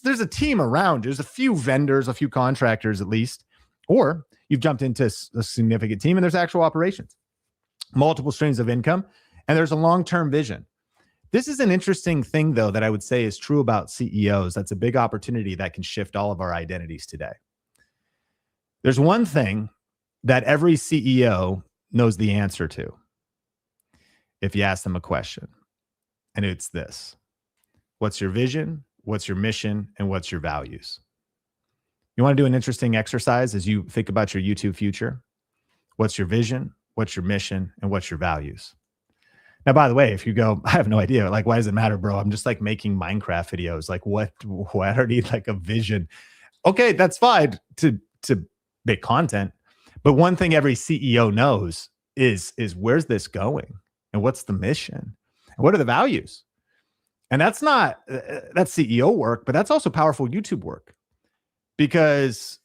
a team around. There's a few vendors, a few contractors at least, or you've jumped into a significant team and there's actual operations, multiple streams of income, and there's a long-term vision. This is an interesting thing, though, that I would say is true about CEOs. That's a big opportunity that can shift all of our identities today. There's one thing that every CEO knows the answer to if you ask them a question, and it's this: what's your vision? What's your mission? And what's your values? You want to do an interesting exercise as you think about your YouTube future? What's your vision? What's your mission? And what's your values? Now, by the way, if you go, I have no idea, like, why does it matter, bro? I'm just like making Minecraft videos. Like, what I don't need like a vision. Okay, that's fine to make content. But one thing every CEO knows is where's this going? And what's the mission? And what are the values? And that's not, that's CEO work, but that's also powerful YouTube work. Because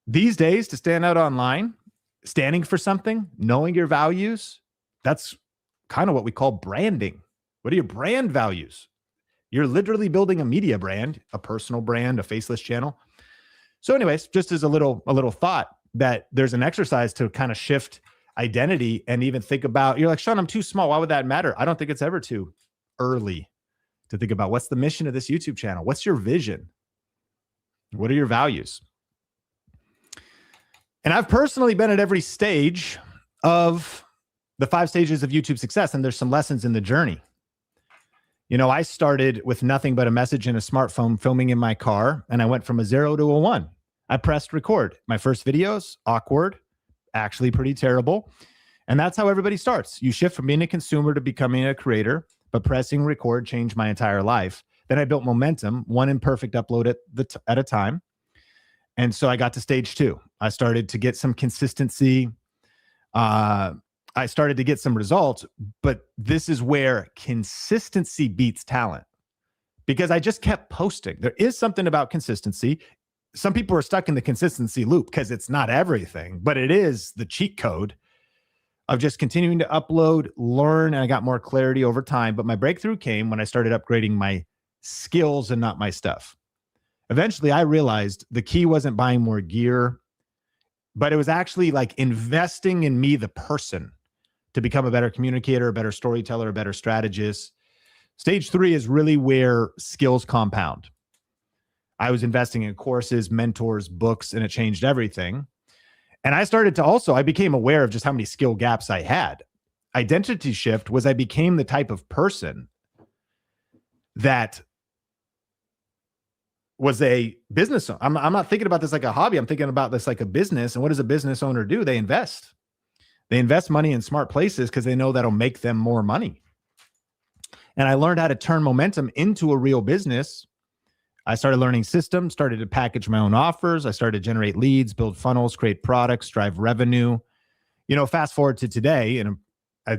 these days, to stand out online, standing for something, knowing your values, that's kind of what we call branding. What are your brand values? You're literally building a media brand, a personal brand, a faceless channel. So anyways, just as a little thought that there's an exercise to kind of shift identity and even think about, you're like, Sean, I'm too small. Why would that matter? I don't think it's ever too early to think about what's the mission of this YouTube channel? What's your vision? What are your values? And I've personally been at every stage of the 5 stages of YouTube success, and there's some lessons in the journey. You know, I started with nothing but a message and a smartphone filming in my car, and I went from a 0 to a 1. I pressed record. My first videos, awkward, actually pretty terrible. And that's how everybody starts. You shift from being a consumer to becoming a creator, but pressing record changed my entire life. Then I built momentum, one imperfect upload at a time. And so I got to stage 2. I started to get some consistency. I started to get some results, but this is where consistency beats talent, because I just kept posting. There is something about consistency. Some people are stuck in the consistency loop because it's not everything, but it is the cheat code of just continuing to upload, learn, and I got more clarity over time. But my breakthrough came when I started upgrading my skills and not my stuff. Eventually, I realized the key wasn't buying more gear, but it was actually like investing in me, the person, to become a better communicator, a better storyteller, a better strategist. Stage 3 is really where skills compound. I was investing in courses, mentors, books, and it changed everything. And I became aware of just how many skill gaps I had. Identity shift was I became the type of person that was a business owner. I'm not thinking about this like a hobby. I'm thinking about this like a business. And what does a business owner do? They invest. They invest money in smart places because they know that'll make them more money. And I learned how to turn momentum into a real business. I started learning systems, started to package my own offers. I started to generate leads, build funnels, create products, drive revenue. Fast forward to today, and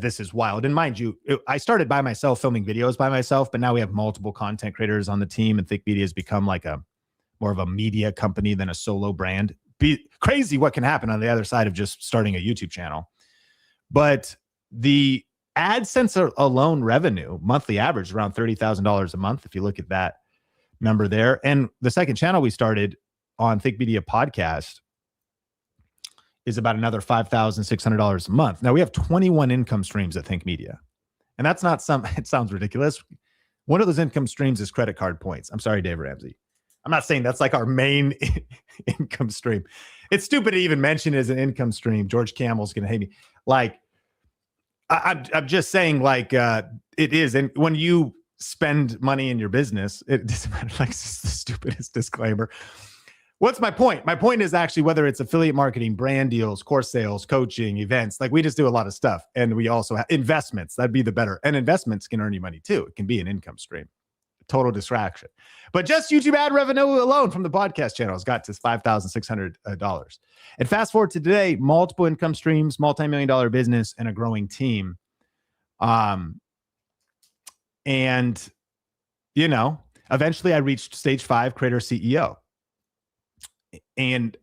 this is wild. And mind you, I started by myself, filming videos by myself, but now we have multiple content creators on the team, and Think Media has become like more of a media company than a solo brand. Crazy what can happen on the other side of just starting a YouTube channel. But the AdSense alone revenue, monthly average, around $30,000 a month, if you look at that number there. And the second channel we started on Think Media podcast is about another $5,600 a month. Now we have 21 income streams at Think Media. And that's not it sounds ridiculous. One of those income streams is credit card points. I'm sorry, Dave Ramsey. I'm not saying that's like our main income stream. It's stupid to even mention it as an income stream. George Camel's going to hate me. Like, I'm just saying, like, it is. And when you spend money in your business, it doesn't matter. Like, it's the stupidest disclaimer. What's my point? My point is actually whether it's affiliate marketing, brand deals, course sales, coaching, events, like we just do a lot of stuff. And we also have investments. That'd be the better. And investments can earn you money too. It can be an income stream. Total distraction. But just YouTube ad revenue alone from the podcast channel has got to $5,600. And fast forward to today, multiple income streams, multi-million-dollar business, and a growing team. And, eventually I reached stage 5, creator CEO. And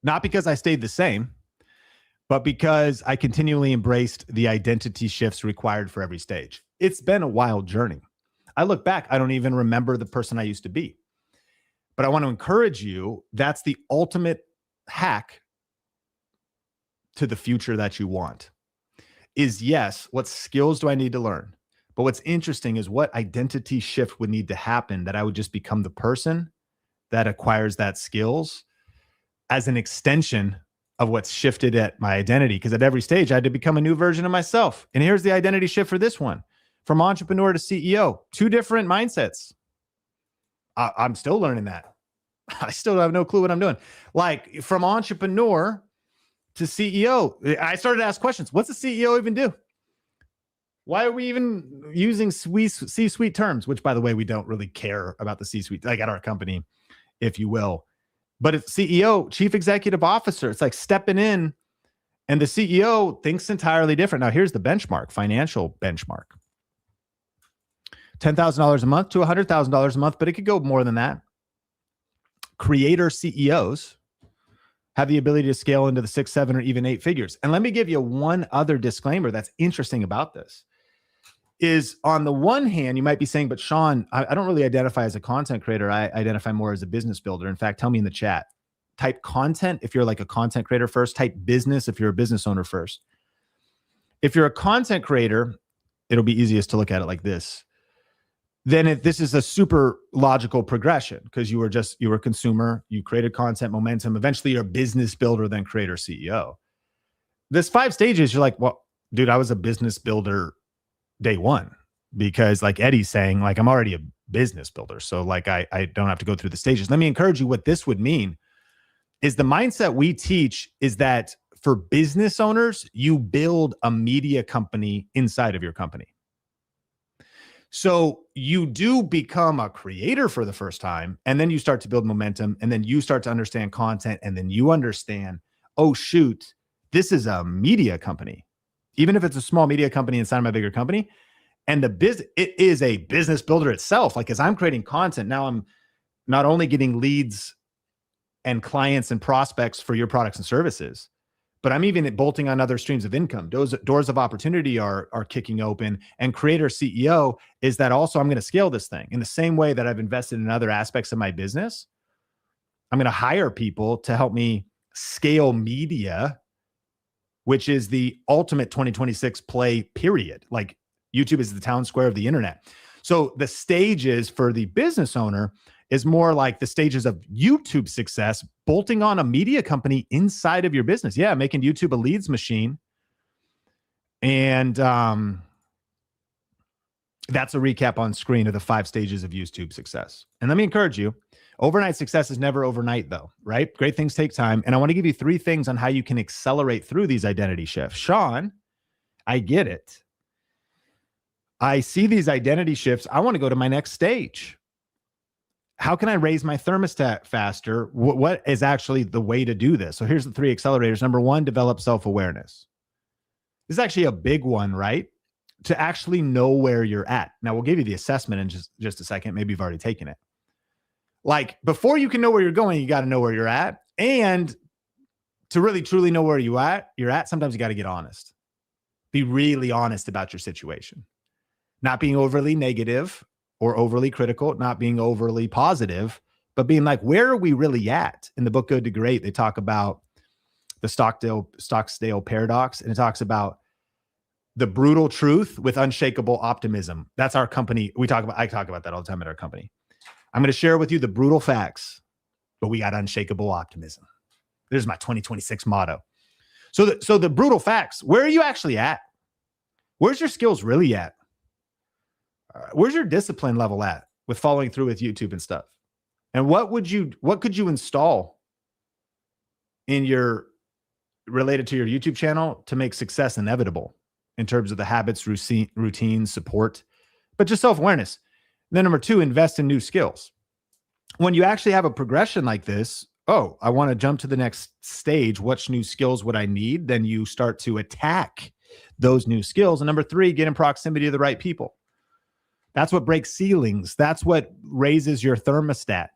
not because I stayed the same, but because I continually embraced the identity shifts required for every stage. It's been a wild journey. I look back, I don't even remember the person I used to be. But I want to encourage you, that's the ultimate hack to the future that you want. Is yes, what skills do I need to learn? But what's interesting is what identity shift would need to happen that I would just become the person that acquires that skills as an extension of what's shifted at my identity. Because at every stage, I had to become a new version of myself. And here's the identity shift for this one. From entrepreneur to CEO, 2 different mindsets. I'm still learning that. I still have no clue what I'm doing. Like from entrepreneur to CEO, I started to ask questions. What's a CEO even do? Why are we even using C-suite terms? Which, by the way, we don't really care about the C-suite, like at our company, if you will. But it's CEO, chief executive officer. It's like stepping in, and the CEO thinks entirely different. Now, here's the benchmark, financial benchmark. $10,000 a month to $100,000 a month, but it could go more than that. Creator CEOs have the ability to scale into the 6, 7, or even 8 figures. And let me give you one other disclaimer that's interesting about this. Is on the one hand, you might be saying, but Sean, I don't really identify as a content creator. I identify more as a business builder. In fact, tell me in the chat. Type content if you're like a content creator first. Type business if you're a business owner first. If you're a content creator, it'll be easiest to look at it like this. Then this is a super logical progression because you were a consumer, you created content, momentum. Eventually you're a business builder, then creator, CEO. This 5 stages, you're like, well, dude, I was a business builder day one, because like Eddie's saying, like, I'm already a business builder. So like, I don't have to go through the stages. Let me encourage you. What this would mean is the mindset we teach is that for business owners, you build a media company inside of your company. So you do become a creator for the first time, and then you start to build momentum, and then you start to understand content, and then you understand, oh shoot, this is a media company. Even if it's a small media company inside of my bigger company, and it is a business builder itself. Like as I'm creating content, now I'm not only getting leads and clients and prospects for your products and services, but I'm even bolting on other streams of income. Doors of opportunity are kicking open. And creator CEO is that also I'm going to scale this thing in the same way that I've invested in other aspects of my business. I'm going to hire people to help me scale media, which is the ultimate 2026 play, period. Like YouTube is the town square of the internet. So the stages for the business owner is more like the stages of YouTube success, bolting on a media company inside of your business. Yeah, making YouTube a leads machine. And that's a recap on screen of the 5 stages of YouTube success. And let me encourage you, overnight success is never overnight though, right? Great things take time. And I want to give you 3 things on how you can accelerate through these identity shifts. Sean, I get it. I see these identity shifts. I want to go to my next stage. How can I raise my thermostat faster? What is actually the way to do this? So here's the 3 accelerators. Number 1, develop self-awareness. This is actually a big one, right? To actually know where you're at. Now we'll give you the assessment in just a second. Maybe you've already taken it. Like before you can know where you're going, you got to know where you're at. And to really truly know where you're at, sometimes you got to get honest. Be really honest about your situation. Not being overly negative or overly critical, not being overly positive, but being like, where are we really at? In the book Good to Great, they talk about the Stockdale paradox, and it talks about the brutal truth with unshakable optimism. That's our company. I talk about that all the time at our company. I'm going to share with you the brutal facts, but we got unshakable optimism. There's my 2026 motto. So the brutal facts, where are you actually at? Where's your skills really at? Where's your discipline level at with following through with YouTube and stuff? And what could you install related to your YouTube channel to make success inevitable in terms of the habits, routines, support, but just self-awareness. Then number 2, invest in new skills. When you actually have a progression like this, oh, I want to jump to the next stage. What new skills would I need? Then you start to attack those new skills. And number 3, get in proximity to the right people. That's what breaks ceilings. That's what raises your thermostat.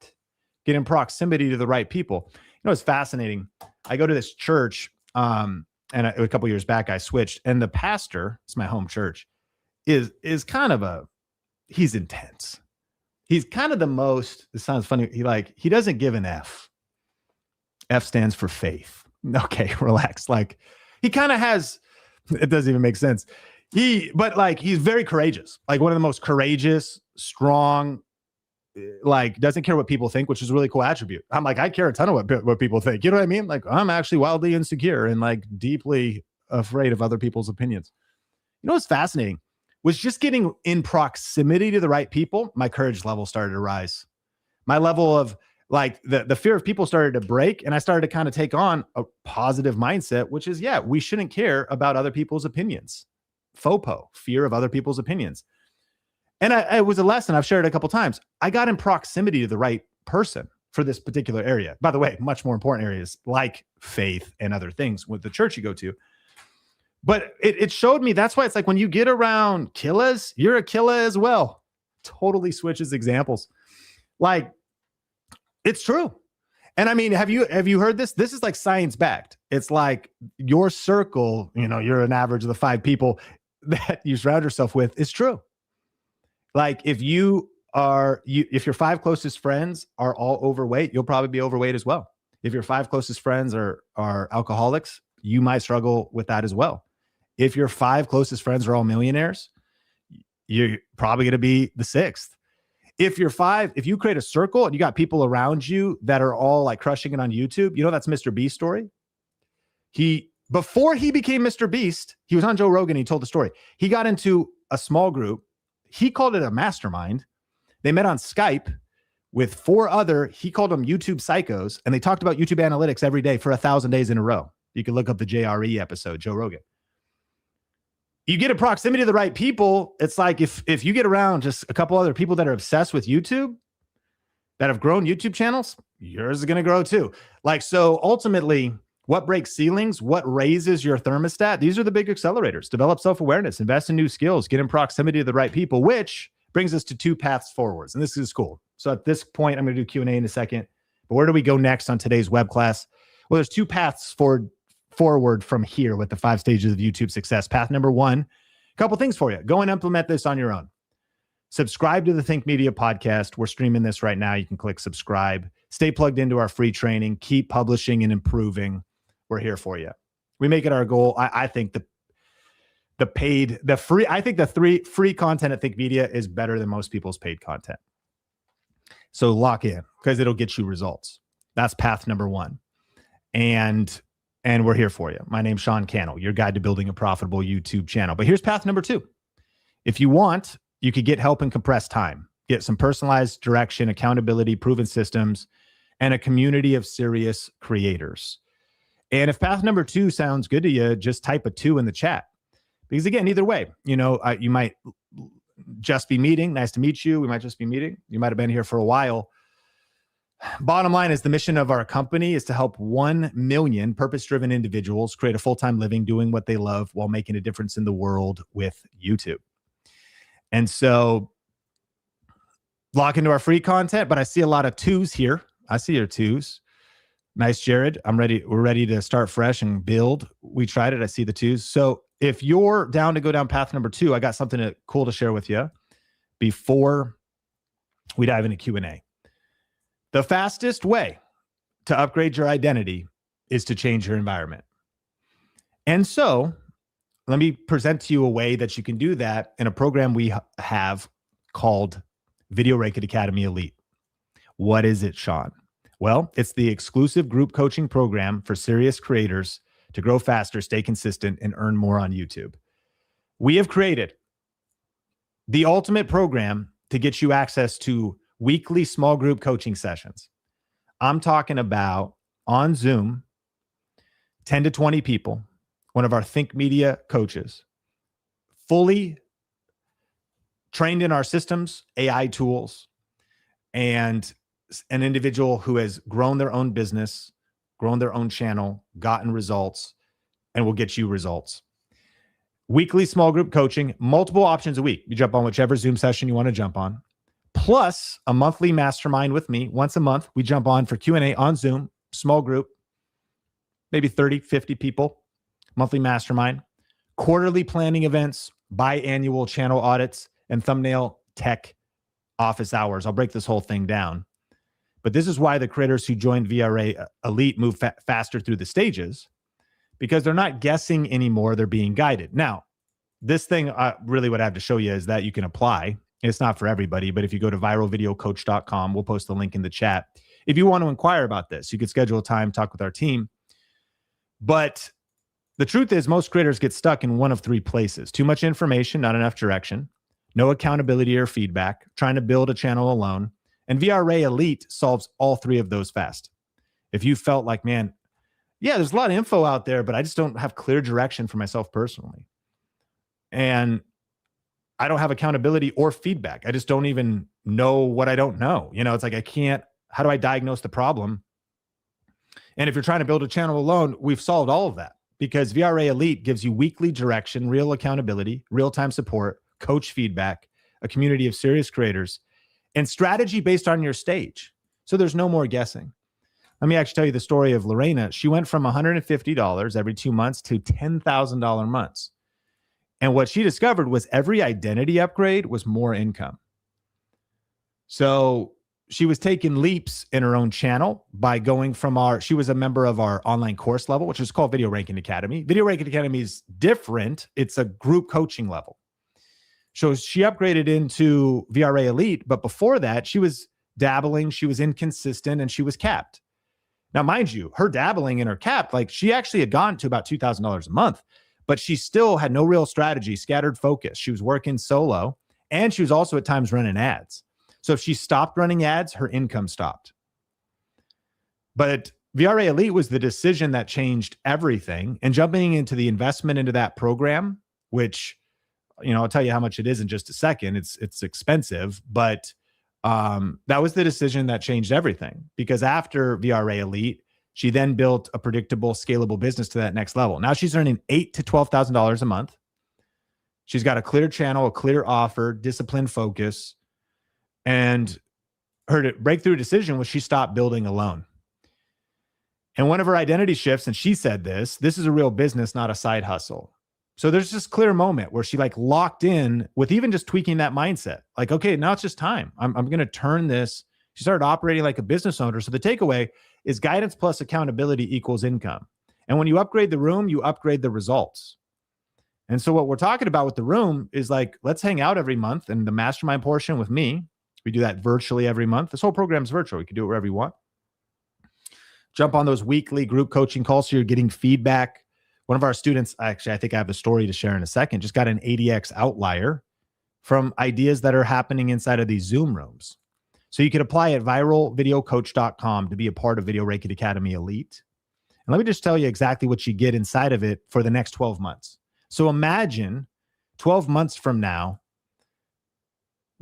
Get in proximity to the right people. You know, it's fascinating. I go to this church, and a couple years back I switched, and the pastor, it's my home church, is kind of he's intense. He's kind of the most, this sounds funny, he doesn't give an F. F stands for faith. Okay, relax. Like he kind of has, it doesn't even make sense. He's very courageous, like one of the most courageous, strong, like doesn't care what people think, which is a really cool attribute. I'm like, I care a ton of what people think. You know what I mean? Like I'm actually wildly insecure and like deeply afraid of other people's opinions. You know what's fascinating was just getting in proximity to the right people. My courage level started to rise. My level of like the fear of people started to break, and I started to kind of take on a positive mindset, which is, yeah, we shouldn't care about other people's opinions. FOPO, fear of other people's opinions. And it was a lesson I've shared a couple times. I got in proximity to the right person for this particular area. By the way, much more important areas like faith and other things with the church you go to. But it showed me, that's why it's like when you get around killers, you're a killer as well. Totally switches examples. Like, it's true. And I mean, have you heard this? This is like science backed. It's like your circle, you're an average of the 5 people that you surround yourself with. It's true. Like if your 5 closest friends are all overweight, you'll probably be overweight as well. If your 5 closest friends are alcoholics, you might struggle with that as well. If your 5 closest friends are all millionaires, you're probably going to be the 6th. If you create a circle and you got people around you that are all like crushing it on YouTube, that's Mr. Beast's story. Before he became Mr. Beast, he was on Joe Rogan. He told the story. He got into a small group. He called it a mastermind. They met on Skype with 4 other, he called them YouTube psychos, and they talked about YouTube analytics every day for 1,000 days in a row. You can look up the JRE episode, Joe Rogan. You get in proximity to the right people. It's like if you get around just a couple other people that are obsessed with YouTube, that have grown YouTube channels, yours is going to grow too. Like, so ultimately, what breaks ceilings, what raises your thermostat? These are the big accelerators. Develop self-awareness, invest in new skills, get in proximity to the right people, which brings us to 2 paths forwards. And this is cool. So at this point, I'm going to do Q&A in a second. But where do we go next on today's web class? Well, there's 2 paths forward from here with the 5 stages of YouTube success. Path number 1, a couple things for you. Go and implement this on your own. Subscribe to the Think Media podcast. We're streaming this right now. You can click subscribe. Stay plugged into our free training. Keep publishing and improving. We're here for you. We make it our goal. I think the free content at Think Media is better than most people's paid content. So lock in because it'll get you results. That's path number 1. And we're here for you. My name's Sean Cannell, your guide to building a profitable YouTube channel. But here's path number 2. If you want, you could get help and compress time, get some personalized direction, accountability, proven systems, and a community of serious creators. And if path number 2 sounds good to you, just type a 2 in the chat. Because again, either way, you might just be meeting. Nice to meet you. We might just be meeting. You might have been here for a while. Bottom line is the mission of our company is to help 1 million purpose-driven individuals create a full-time living doing what they love while making a difference in the world with YouTube. And so lock into our free content, but I see a lot of 2s here. I see your 2s. Nice, Jared. I'm ready. We're ready to start fresh and build. We tried it. I see the 2s. So if you're down to go down path number 2, I got something cool to share with you before we dive into Q&A. The fastest way to upgrade your identity is to change your environment. And so let me present to you a way that you can do that in a program we have called VRA Elite. What is it, Sean? Well, it's the exclusive group coaching program for serious creators to grow faster, stay consistent, and earn more on YouTube. We have created the ultimate program to get you access to weekly small group coaching sessions. I'm talking about on Zoom, 10 to 20 people, one of our Think Media coaches, fully trained in our systems, AI tools, and an individual who has grown their own business, grown their own channel, gotten results, and will get you results. Weekly small group coaching, multiple options a week. You jump on whichever Zoom session you want to jump on. Plus a monthly mastermind with me. Once a month, we jump on for Q&A on Zoom, small group, maybe 30, 50 people, monthly mastermind, quarterly planning events, biannual channel audits, and thumbnail tech office hours. I'll break this whole thing down. But this is why the creators who joined VRA Elite move faster through the stages, because they're not guessing anymore. They're being guided. Now, this thing really what I have to show you is that you can apply. It's not for everybody, but if you go to viralvideocoach.com, we'll post the link in the chat. If you want to inquire about this, you could schedule a time, talk with our team. But the truth is most creators get stuck in one of 3 places. Too much information, not enough direction, no accountability or feedback, trying to build a channel alone. And VRA Elite solves all 3 of those fast. If you felt like, man, yeah, there's a lot of info out there, but I just don't have clear direction for myself personally. And I don't have accountability or feedback. I just don't even know what I don't know. It's like how do I diagnose the problem? And if you're trying to build a channel alone, we've solved all of that because VRA Elite gives you weekly direction, real accountability, real-time support, coach feedback, a community of serious creators, and strategy based on your stage. So there's no more guessing. Let me actually tell you the story of Lorena. She went from $150 every 2 months to $10,000 months. And what she discovered was every identity upgrade was more income. So she was taking leaps in her own channel by going from she was a member of our online course level, which is called Video Ranking Academy. Video Ranking Academy is different. It's a group coaching level. So she upgraded into VRA Elite, but before that, she was dabbling, she was inconsistent, and she was capped. Now, mind you, her dabbling and her capped, like she actually had gone to about $2,000 a month, but she still had no real strategy, scattered focus. She was working solo, and she was also at times running ads. So if she stopped running ads, her income stopped. But VRA Elite was the decision that changed everything. And jumping into the investment into that program which, I'll tell you how much it is in just a second. It's expensive, but that was the decision that changed everything, because after VRA Elite, she then built a predictable, scalable business to that next level. Now she's earning $8,000 to $12,000 a month. She's got a clear channel, a clear offer, disciplined focus. And her breakthrough decision was she stopped building alone. And one of her identity shifts, and she said this is a real business, not a side hustle. So there's this clear moment where she like locked in with even just tweaking that mindset. Like, okay, now it's just time. I'm going to turn this. She started operating like a business owner. So the takeaway is guidance plus accountability equals income. And when you upgrade the room, you upgrade the results. And so what we're talking about with the room is like, let's hang out every month. And the mastermind portion with me, we do that virtually every month. This whole program is virtual. You can do it wherever you want. Jump on those weekly group coaching calls so you're getting feedback. One of our students, actually, I think I have a story to share in a second, just got an 80x outlier from ideas that are happening inside of these Zoom rooms. So you could apply at viralvideocoach.com to be a part of Video Reiki Academy Elite. And let me just tell you exactly what you get inside of it for the next 12 months. So imagine 12 months from now,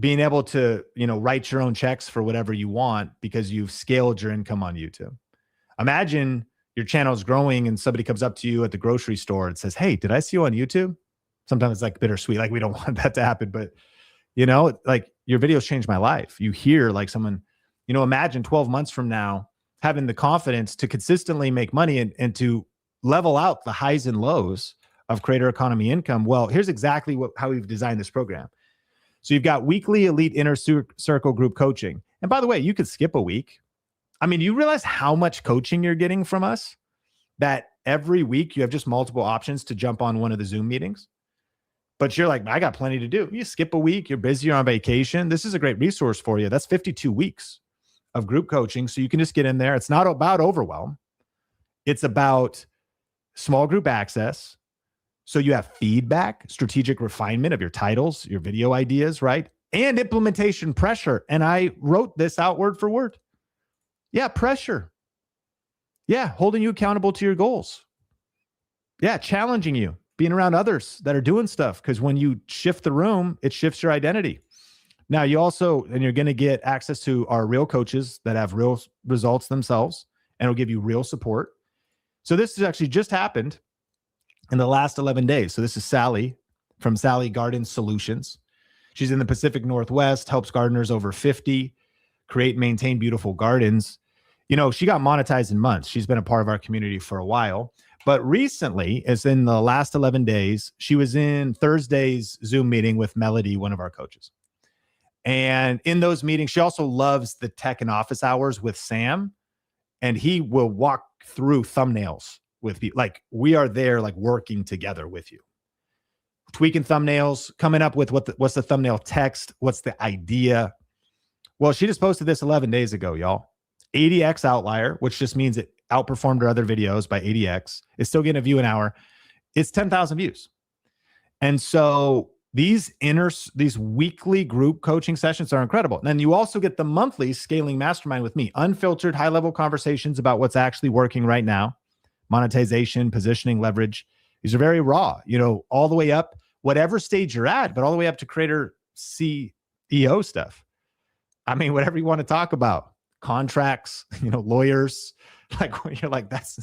being able to, write your own checks for whatever you want because you've scaled your income on YouTube. Imagine your channel is growing and somebody comes up to you at the grocery store and says, hey, did I see you on YouTube? Sometimes it's like bittersweet. Like we don't want that to happen, but like your videos changed my life. You hear like someone, imagine 12 months from now, having the confidence to consistently make money and to level out the highs and lows of creator economy income. Well, here's exactly how we've designed this program. So you've got weekly elite inner circle group coaching. And by the way, you could skip a week. I mean, you realize how much coaching you're getting from us, that every week you have just multiple options to jump on one of the Zoom meetings. But you're like, I got plenty to do. You skip a week, you're busy, you're on vacation. This is a great resource for you. That's 52 weeks of group coaching. So you can just get in there. It's not about overwhelm. It's about small group access. So you have feedback, strategic refinement of your titles, your video ideas, right? And implementation pressure. And I wrote this out word for word. Yeah, pressure. Yeah, holding you accountable to your goals. Yeah, challenging you, being around others that are doing stuff. Because when you shift the room, it shifts your identity. Now, you're going to get access to our real coaches that have real results themselves and will give you real support. So this has actually just happened in the last 11 days. So this is Sally from Sally Garden Solutions. She's in the Pacific Northwest, helps gardeners over 50 create and maintain beautiful gardens. She got monetized in months. She's been a part of our community for a while. But recently, as in the last 11 days, she was in Thursday's Zoom meeting with Melody, one of our coaches. And in those meetings, she also loves the tech and office hours with Sam. And he will walk through thumbnails with you. Like we are there, like working together with you. Tweaking thumbnails, coming up with what's the thumbnail text, what's the idea. Well, she just posted this 11 days ago, y'all. 80x outlier, which just means it outperformed her other videos by 80x. It's still getting a view an hour. It's 10,000 views. And so these weekly group coaching sessions are incredible. And then you also get the monthly scaling mastermind with me, unfiltered high-level conversations about what's actually working right now, monetization, positioning, leverage. These are very raw, all the way up, whatever stage you're at, but all the way up to creator CEO stuff. I mean, whatever you want to talk about, contracts, lawyers, like you're like, that's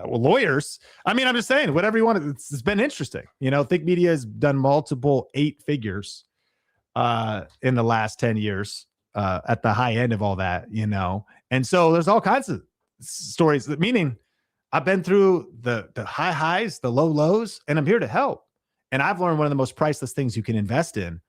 lawyers. I mean, I'm just saying, whatever you want. It's been interesting. Think Media has done multiple 8 figures in the last 10 years at the high end of all that, And so there's all kinds of stories, meaning I've been through the high highs, the low lows, and I'm here to help. And I've learned one of the most priceless things you can invest in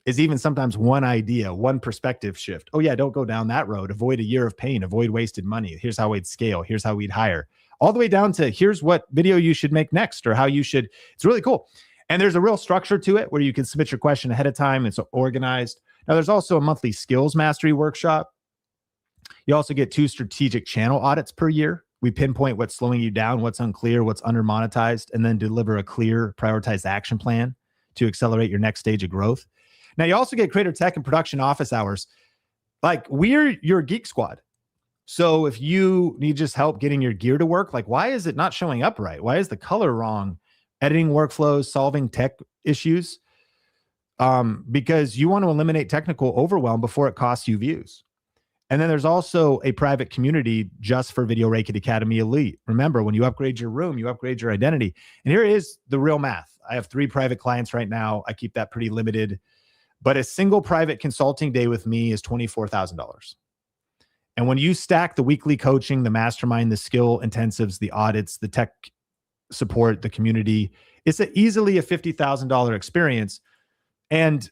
is even sometimes one idea, one perspective shift. Oh yeah, don't go down that road. Avoid a year of pain, avoid wasted money. Here's how we'd scale. Here's how we'd hire. All the way down to here's what video you should make next or how you should. It's really cool. And there's a real structure to it where you can submit your question ahead of time. It's organized. Now there's also a monthly skills mastery workshop. You also get 2 strategic channel audits per year. We pinpoint what's slowing you down, what's unclear, what's under monetized, and then deliver a clear prioritized action plan to accelerate your next stage of growth. Now, you also get creator tech and production office hours. Like we're your geek squad. So if you need just help getting your gear to work, like why is it not showing up right? Why is the color wrong? editing workflows, solving tech issues, because you want to eliminate technical overwhelm before it costs you views. And then there's also a private community just for Video Reiki Academy Elite. Remember, when you upgrade your room, you upgrade your identity. And here is the real math. I have 3 private clients right now. I keep that pretty limited. But a single private consulting day with me is $24,000. And when you stack the weekly coaching, the mastermind, the skill intensives, the audits, the tech support, the community, it's easily a $50,000 experience. And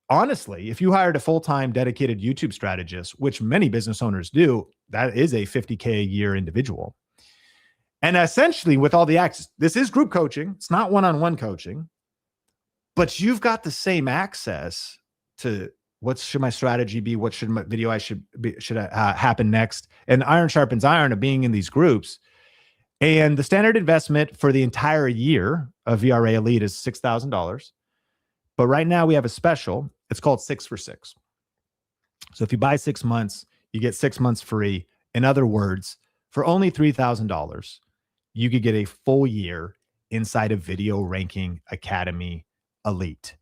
honestly, if you hired a full-time dedicated YouTube strategist, which many business owners do, that is a $50K a year individual. And essentially with all the access, this is group coaching. It's not one-on-one coaching, but you've got the same access to what should my strategy be? What should my video should happen next? And iron sharpens iron of being in these groups. And the standard investment for the entire year of VRA Elite is $6,000. But right now we have a special. It's called 6 for 6. So if you buy 6 months, you get 6 months free. In other words, for only $3,000, you could get a full year inside of Video Ranking Academy Elite.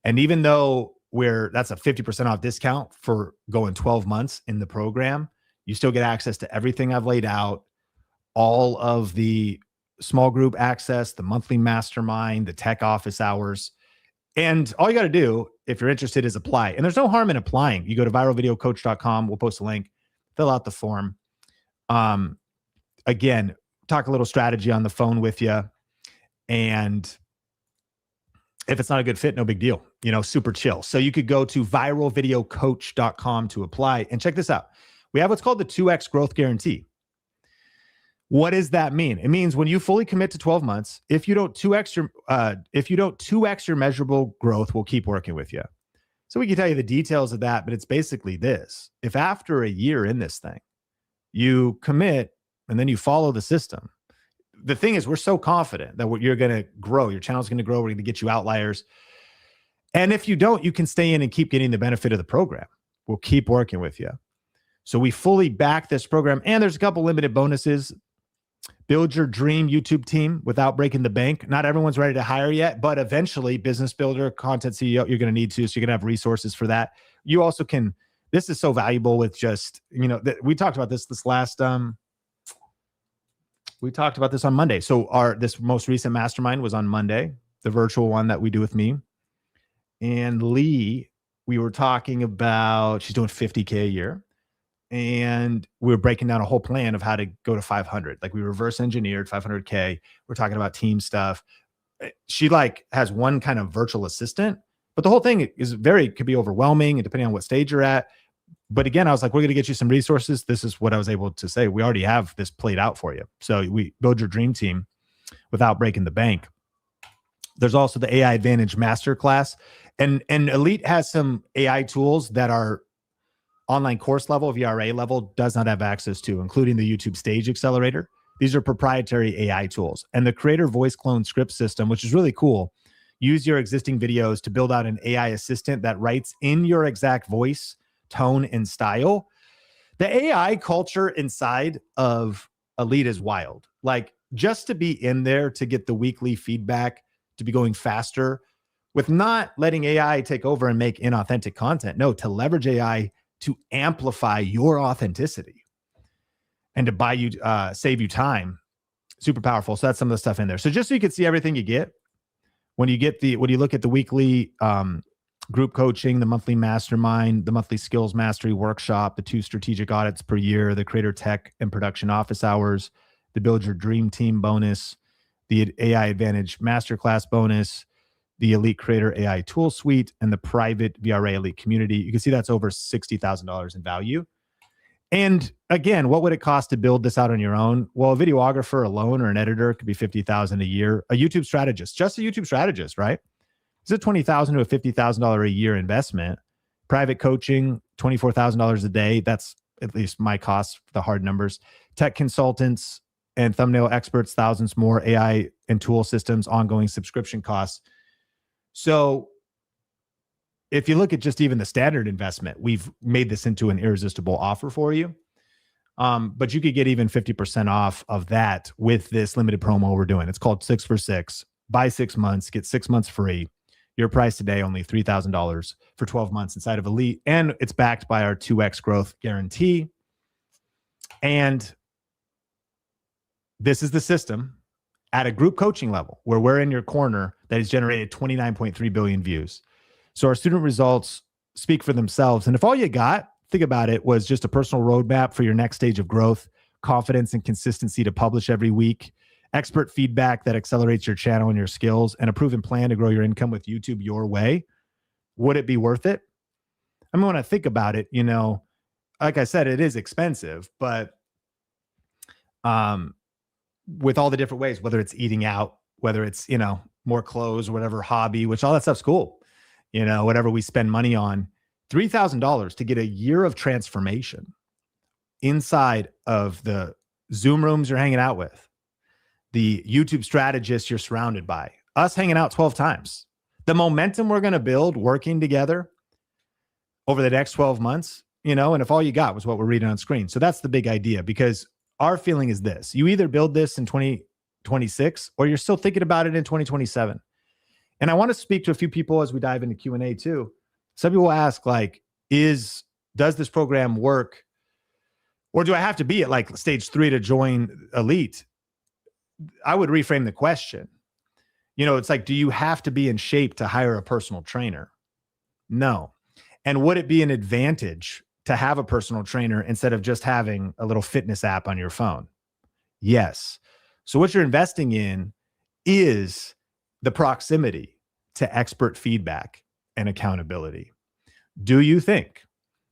And even though that's a 50% off discount for going 12 months in the program, you still get access to everything I've laid out, all of the small group access, the monthly mastermind, the tech office hours. And all you got to do, if you're interested, is apply. And there's no harm in applying. You go to viralvideocoach.com. We'll post a link, fill out the form. Again, talk a little strategy on the phone with you. And if it's not a good fit, no big deal. Super chill. So you could go to viralvideocoach.com to apply. And check this out. We have what's called the 2X growth guarantee. What does that mean? It means when you fully commit to 12 months, if you don't 2X your measurable growth, we'll keep working with you. So we can tell you the details of that, but it's basically this. If after a year in this thing, you commit and then you follow the system, the thing is, we're so confident that you're going to grow. Your channel's going to grow. We're going to get you outliers. And if you don't, you can stay in and keep getting the benefit of the program. We'll keep working with you. So we fully back this program. And there's a couple limited bonuses. Build your dream YouTube team without breaking the bank. Not everyone's ready to hire yet, but eventually business builder, content CEO, you're going to need to. So you're going to have resources for that. You also can, this is so valuable with just, we talked about this last, we talked about this on Monday. So this most recent mastermind was on Monday, the virtual one that we do with me. And Lee, we were talking about, she's doing $50K a year. And we were breaking down a whole plan of how to go to 500. Like we reverse engineered 500K. We're talking about team stuff. She has one kind of virtual assistant, but the whole thing is could be overwhelming and depending on what stage you're at. But again, I was like, we're going to get you some resources. This is what I was able to say. We already have this played out for you. So we build your dream team without breaking the bank. There's also the AI Advantage Masterclass. And Elite has some AI tools that are online course level, VRA level, does not have access to, including the YouTube Stage Accelerator. These are proprietary AI tools. And the Creator Voice Clone Script System, which is really cool. Use your existing videos to build out an AI assistant that writes in your exact voice, tone, and style. The AI culture inside of Elite is wild. Just to be in there to get the weekly feedback, to be going faster with not letting AI take over and make inauthentic content. No, to leverage AI to amplify your authenticity and to save you time. Super powerful. So that's some of the stuff in there. So just so you can see everything you get when you look at the weekly group coaching, the monthly mastermind, the monthly skills mastery workshop, the 2 strategic audits per year, the creator tech and production office hours, the build your dream team bonus, the AI Advantage Masterclass bonus, the Elite Creator AI Tool Suite, and the private VRA Elite community. You can see that's over $60,000 in value. And again, what would it cost to build this out on your own? Well, a videographer alone or an editor could be $50,000 a year. A YouTube strategist, just a YouTube strategist, right? It's a $20,000 to a $50,000 a year investment. Private coaching, $24,000 a day. That's at least my cost, the hard numbers. Tech consultants and thumbnail experts, thousands more. AI and tool systems, ongoing subscription costs. So if you look at just even the standard investment, we've made this into an irresistible offer for you. But you could get even 50% off of that with this limited promo we're doing. It's called 6 for 6. buy 6 months, get 6 months free. Your price today, only $3,000 for 12 months inside of Elite. And it's backed by our 2X growth guarantee. And this is the system at a group coaching level where we're in your corner that has generated 29.3 billion views. So our student results speak for themselves. And if all you got, think about it, was just a personal roadmap for your next stage of growth, confidence and consistency to publish every week, expert feedback that accelerates your channel and your skills, and a proven plan to grow your income with YouTube your way, would it be worth it? I mean, when I think about it, you know, like I said, it is expensive, but with all the different ways, whether it's eating out, whether it's, you know, more clothes or whatever hobby, which all that stuff's cool, you know, whatever we spend money on, $3,000 to get a year of transformation inside of the Zoom rooms you're hanging out with, the YouTube strategists you're surrounded by, us hanging out 12 times, the momentum we're going to build working together over the next 12 months, you know, and if all you got was what we're reading on screen. So that's the big idea, because our feeling is this: you either build this in 2026 or you're still thinking about it in 2027. And I want to speak to a few people as we dive into Q&A too. Some people ask, like, does this program work? Or do I have to be at like stage 3 to join Elite? I would reframe the question. You know, it's like, do you have to be in shape to hire a personal trainer? No. And would it be an advantage to have a personal trainer instead of just having a little fitness app on your phone? Yes. So what you're investing in is the proximity to expert feedback and accountability. Do you think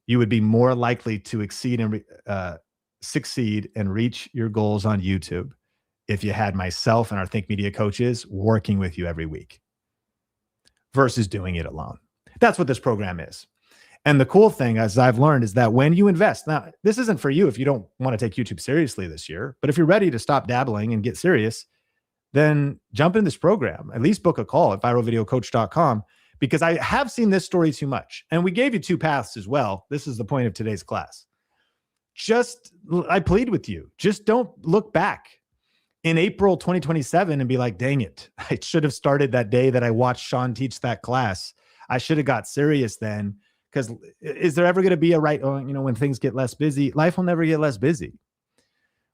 you would be more likely to exceed and succeed and reach your goals on YouTube if you had myself and our Think Media coaches working with you every week versus doing it alone? That's what this program is. And the cool thing, as I've learned, is that when you invest, now this isn't for you if you don't want to take YouTube seriously this year, but if you're ready to stop dabbling and get serious, then jump in this program. At least book a call at viralvideocoach.com, because I have seen this story too much. And we gave you 2 paths as well. This is the point of today's class. I plead with you, just don't look back in April 2027 and be like, dang it, I should have started that day that I watched Sean teach that class. I should have got serious then. Because is there ever going to be a right, you know, when things get less busy? Life will never get less busy.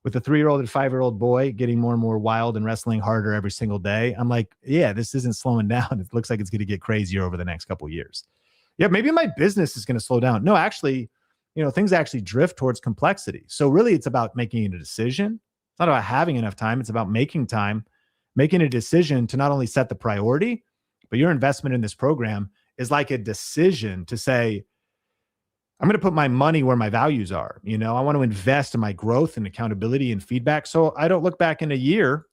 With a 3-year-old and 5-year-old boy getting more and more wild and wrestling harder every single day, I'm like, yeah, this isn't slowing down. It looks like it's going to get crazier over the next couple of years. Yeah, maybe my business is going to slow down. No, actually, you know, things actually drift towards complexity. So really, it's about making a decision. It's not about having enough time. It's about making time, making a decision to not only set the priority, but your investment in this program is like a decision to say, I'm going to put my money where my values are. You know, I want to invest in my growth and accountability and feedback, so I don't look back in a year.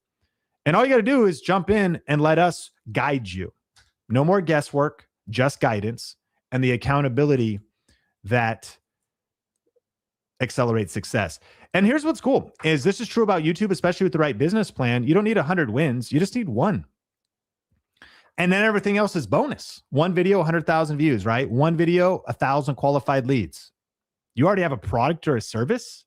And all you got to do is jump in and let us guide you. No more guesswork, just guidance and the accountability that accelerates success. And here's what's cool is this is true about YouTube, especially with the right business plan. You don't need 100 wins. You just need 1. And then everything else is bonus. 1 video, 100,000 views, right? 1 video, 1,000 qualified leads. You already have a product or a service.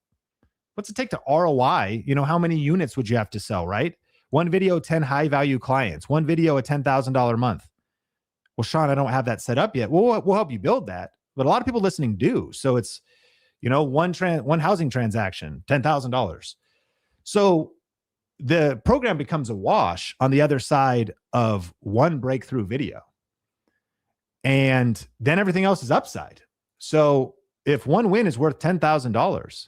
What's it take to ROI? You know, how many units would you have to sell, right? 1 video, 10 high value clients. 1 video, a $10,000 a month. Well, Sean, I don't have that set up yet. We'll help you build that. But a lot of people listening do. So it's, you know, one housing transaction, $10,000. So the program becomes a wash on the other side of 1 breakthrough video. And then everything else is upside. So if 1 win is worth $10,000,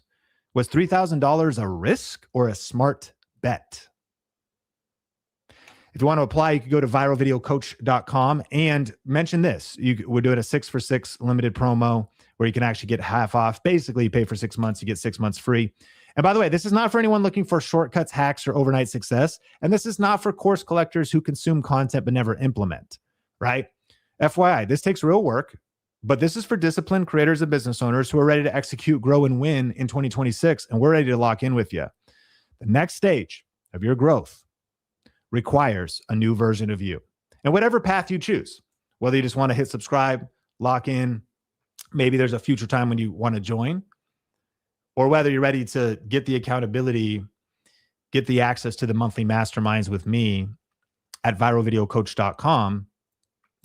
was $3,000 a risk or a smart bet? If you want to apply, you can go to viralvideocoach.com and mention this. We're doing a 6 for 6 limited promo where you can actually get half off. Basically, you pay for 6 months, you get 6 months free. And by the way, this is not for anyone looking for shortcuts, hacks, or overnight success. And this is not for course collectors who consume content but never implement, right? FYI, this takes real work, but this is for disciplined creators and business owners who are ready to execute, grow, and win in 2026. And we're ready to lock in with you. The next stage of your growth requires a new version of you. And whatever path you choose, whether you just want to hit subscribe, lock in, maybe there's a future time when you want to join, or whether you're ready to get the accountability, get the access to the monthly masterminds with me, at viralvideocoach.com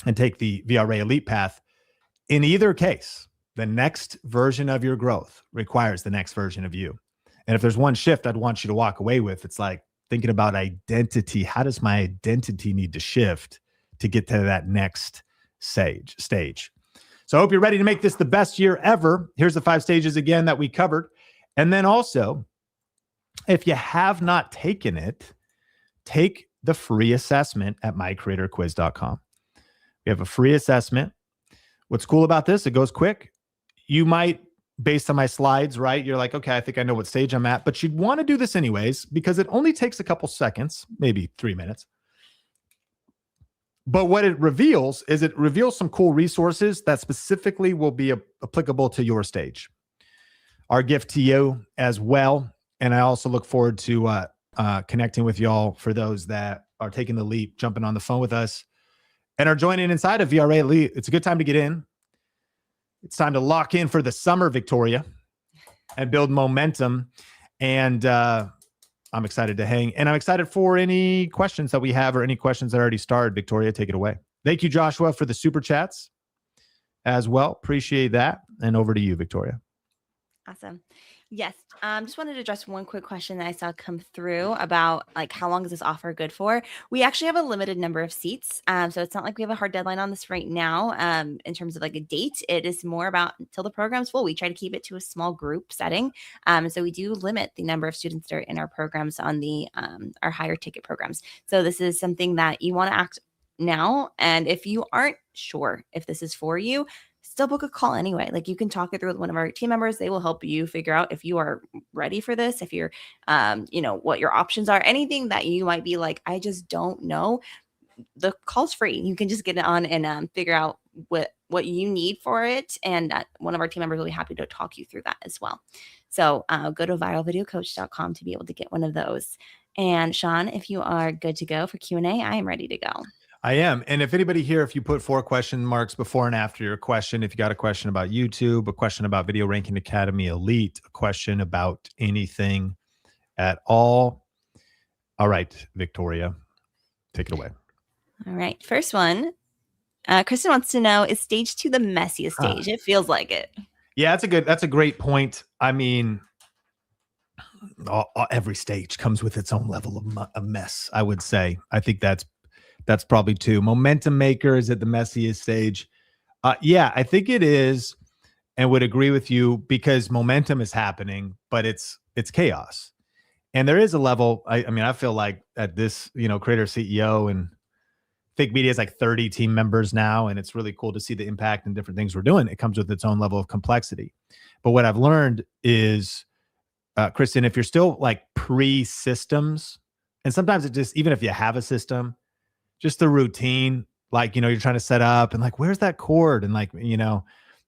and take the VRA Elite path. In either case, the next version of your growth requires the next version of you. And if there's one shift I'd want you to walk away with, it's like thinking about identity. How does my identity need to shift to get to that next stage? So I hope you're ready to make this the best year ever. Here's the 5 stages again that we covered. And then also, if you have not taken it, take the free assessment at mycreatorquiz.com. We have a free assessment. What's cool about this, it goes quick. You might, based on my slides, right? You're like, okay, I think I know what stage I'm at, but you'd want to do this anyways because it only takes a couple seconds, maybe 3 minutes. But what it reveals is it reveals some cool resources that specifically will be applicable to your stage. Our gift to you as well. And I also look forward to connecting with y'all for those that are taking the leap, jumping on the phone with us, and are joining inside of VRA Elite. It's a good time to get in. It's time to lock in for the summer, Victoria, and build momentum. And I'm excited to hang. And I'm excited for any questions that we have or any questions that already started. Victoria, take it away. Thank you, Joshua, for the super chats as well. Appreciate that. And over to you, Victoria.
Awesome. Yes. Just wanted to address one quick question that I saw come through about like how long is this offer good for? We actually have a limited number of seats. So it's not like we have a hard deadline on this right now. In terms of like a date, it is more about until the program's full. We try to keep it to a small group setting. So we do limit the number of students that are in our programs on the our higher ticket programs. So this is something that you want to act now. And if you aren't sure if this is for you, still book a call anyway. Like you can talk it through with one of our team members. They will help you figure out if you are ready for this, if you're, what your options are, anything that you might be like, I just don't know. The call's free. You can just get it on and figure out what you need for it. And one of our team members will be happy to talk you through that as well. So go to viralvideocoach.com to be able to get one of those. And Sean, if you are good to go for Q&A, I am ready to go.
I am. And if anybody here, if you put 4 question marks before and after your question, if you got a question about YouTube, a question about Video Ranking Academy Elite, a question about anything at all. All right, Victoria, take it away.
All right. First one. Kristen wants to know, is stage 2 the messiest stage? It feels like it.
Yeah, that's a great point. I mean, every stage comes with its own level of a mess, I would say. I think that's probably 2. Momentum maker is at the messiest stage. Yeah, I think it is, and would agree with you because momentum is happening, but it's chaos. And there is a level, I mean, I feel like at this, creator CEO and Think Media is like 30 team members now, and it's really cool to see the impact and different things we're doing. It comes with its own level of complexity. But what I've learned is, Kristen, if you're still like pre-systems, and sometimes it just, even if you have a system, just the routine, like, you're trying to set up and like, where's that cord? And like, oh,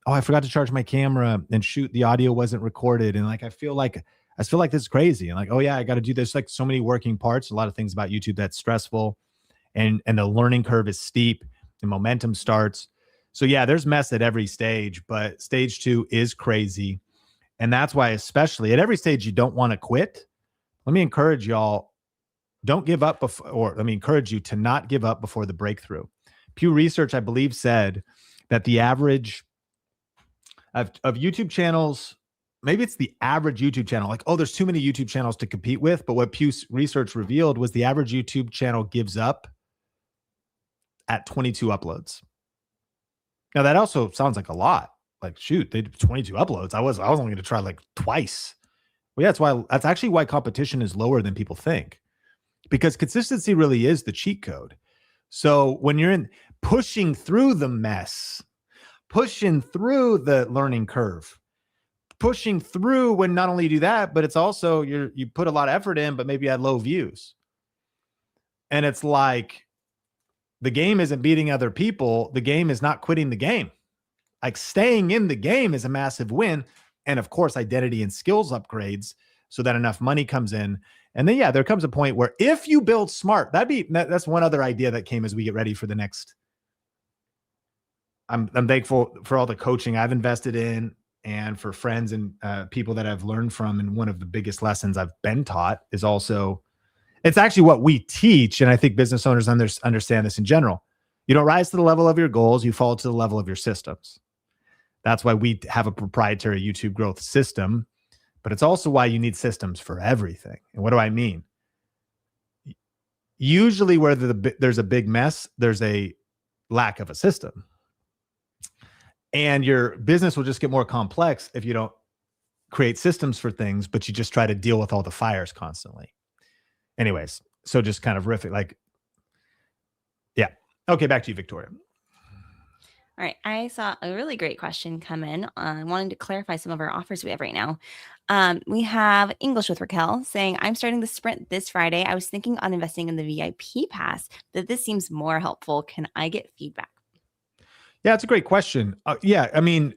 I forgot to charge my camera and shoot, the audio wasn't recorded. And like, I feel like this is crazy. And like, oh yeah, I got to do this. Like so many working parts, a lot of things about YouTube that's stressful and the learning curve is steep and momentum starts. So yeah, there's mess at every stage, but stage 2 is crazy. And that's why, especially at every stage, you don't want to quit. Let me encourage y'all, don't give up before, or let me encourage you to not give up before the breakthrough. Pew Research, I believe, said that the average of YouTube channels, maybe it's the average YouTube channel, like, oh, there's too many YouTube channels to compete with. But what Pew Research revealed was the average YouTube channel gives up at 22 uploads. Now that also sounds like a lot. Like, shoot, they did 22 uploads. I was only going to try like twice. Well, yeah, that's actually why competition is lower than people think. Because consistency really is the cheat code. So when you're pushing through the mess, pushing through the learning curve, pushing through when not only you do that, but it's also you put a lot of effort in, but maybe you had low views. And it's like the game isn't beating other people. The game is not quitting the game. Like staying in the game is a massive win. And of course, identity and skills upgrades so that enough money comes in. And then, yeah, there comes a point where if you build smart, that's one other idea that came as we get ready for the next. I'm thankful for all the coaching I've invested in and for friends and people that I've learned from. And one of the biggest lessons I've been taught is also It's actually what we teach. And I think business owners understand this in general. You don't rise to the level of your goals, you fall to the level of your systems. That's why we have a proprietary YouTube growth system, but it's also why you need systems for everything. And what do I mean? Usually where there's a big mess, there's a lack of a system. And your business will just get more complex if you don't create systems for things, but you just try to deal with all the fires constantly. Anyways, so just kind of riffing, like, yeah. Okay, back to you, Victoria.
All right. I saw a really great question come in wanting to clarify some of our offers we have right now. We have English with Raquel saying, I'm starting the sprint this Friday. I was thinking on investing in the VIP pass, but this seems more helpful. Can I get feedback?
Yeah, it's a great question. Yeah, I mean,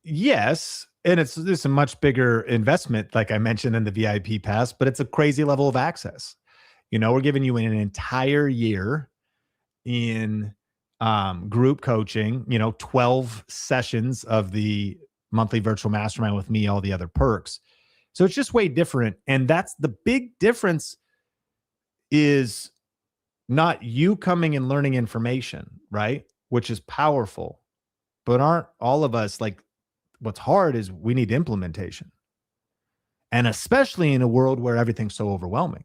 yes. And it's a much bigger investment, like I mentioned, in the VIP pass, but it's a crazy level of access. You know, we're giving you an entire year in group coaching, 12 sessions of the monthly virtual mastermind with me, all the other perks. So it's just way different. And that's the big difference, is not you coming and learning information, right? Which is powerful, but aren't all of us like, what's hard is we need implementation. And especially in a world where everything's so overwhelming.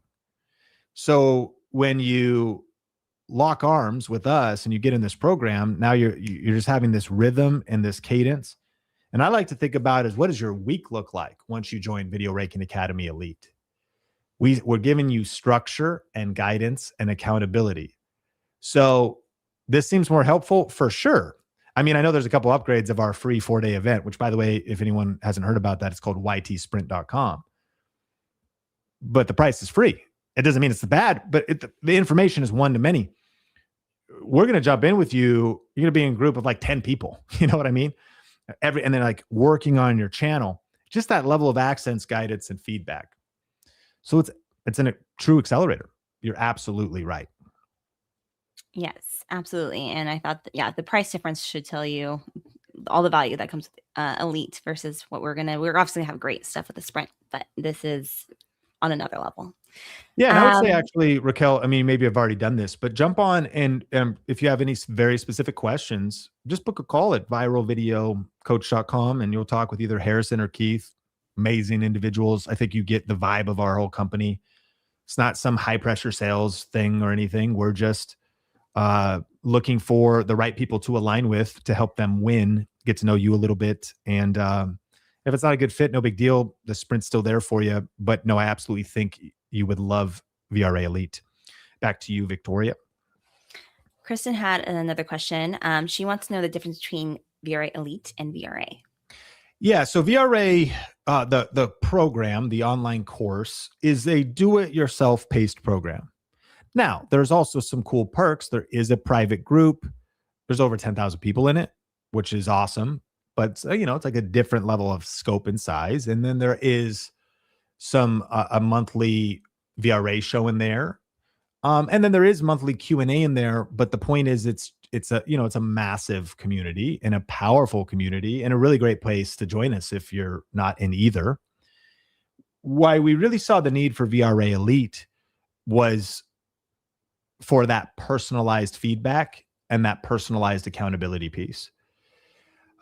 So when you lock arms with us and you get in this program, now you're just having this rhythm and this cadence. And I like to think about is, what does your week look like once you join Video Raking Academy Elite? We're giving you structure and guidance and accountability. So this seems more helpful for sure. I mean, I know there's a couple upgrades of our free 4-day event, which, by the way, if anyone hasn't heard about that, it's called ytsprint.com. But the price is free. It doesn't mean it's bad, but the information is one to many. We're going to jump in with you. You're going to be in a group of like 10 people. You know what I mean? And then like working on your channel, just that level of accents, guidance, and feedback. So it's a true accelerator. You're absolutely right.
Yes, absolutely. And I thought that, the price difference should tell you all the value that comes with Elite versus what we're obviously have great stuff with the Sprint, but this is on another level.
Yeah, and I would say actually, Raquel, I mean, maybe I've already done this, but jump on and if you have any very specific questions, just book a call at viralvideocoach.com and you'll talk with either Harrison or Keith. Amazing individuals. I think you get the vibe of our whole company. It's not some high pressure sales thing or anything. We're just looking for the right people to align with to help them win, get to know you a little bit. And if it's not a good fit, no big deal. The Sprint's still there for you. But no, I absolutely think you would love VRA Elite. Back to you, Victoria.
Kristen had another question. She wants to know the difference between VRA Elite and VRA.
Yeah, so VRA, the program, the online course, is a do-it-yourself paced program. Now, there's also some cool perks. There is a private group. There's over 10,000 people in it, which is awesome. But, it's like a different level of scope and size. And then there is some a monthly VRA show in there. And then there is monthly Q&A in there. But the point is it's a massive community and a powerful community and a really great place to join us if you're not in either. Why we really saw the need for VRA Elite was for that personalized feedback and that personalized accountability piece.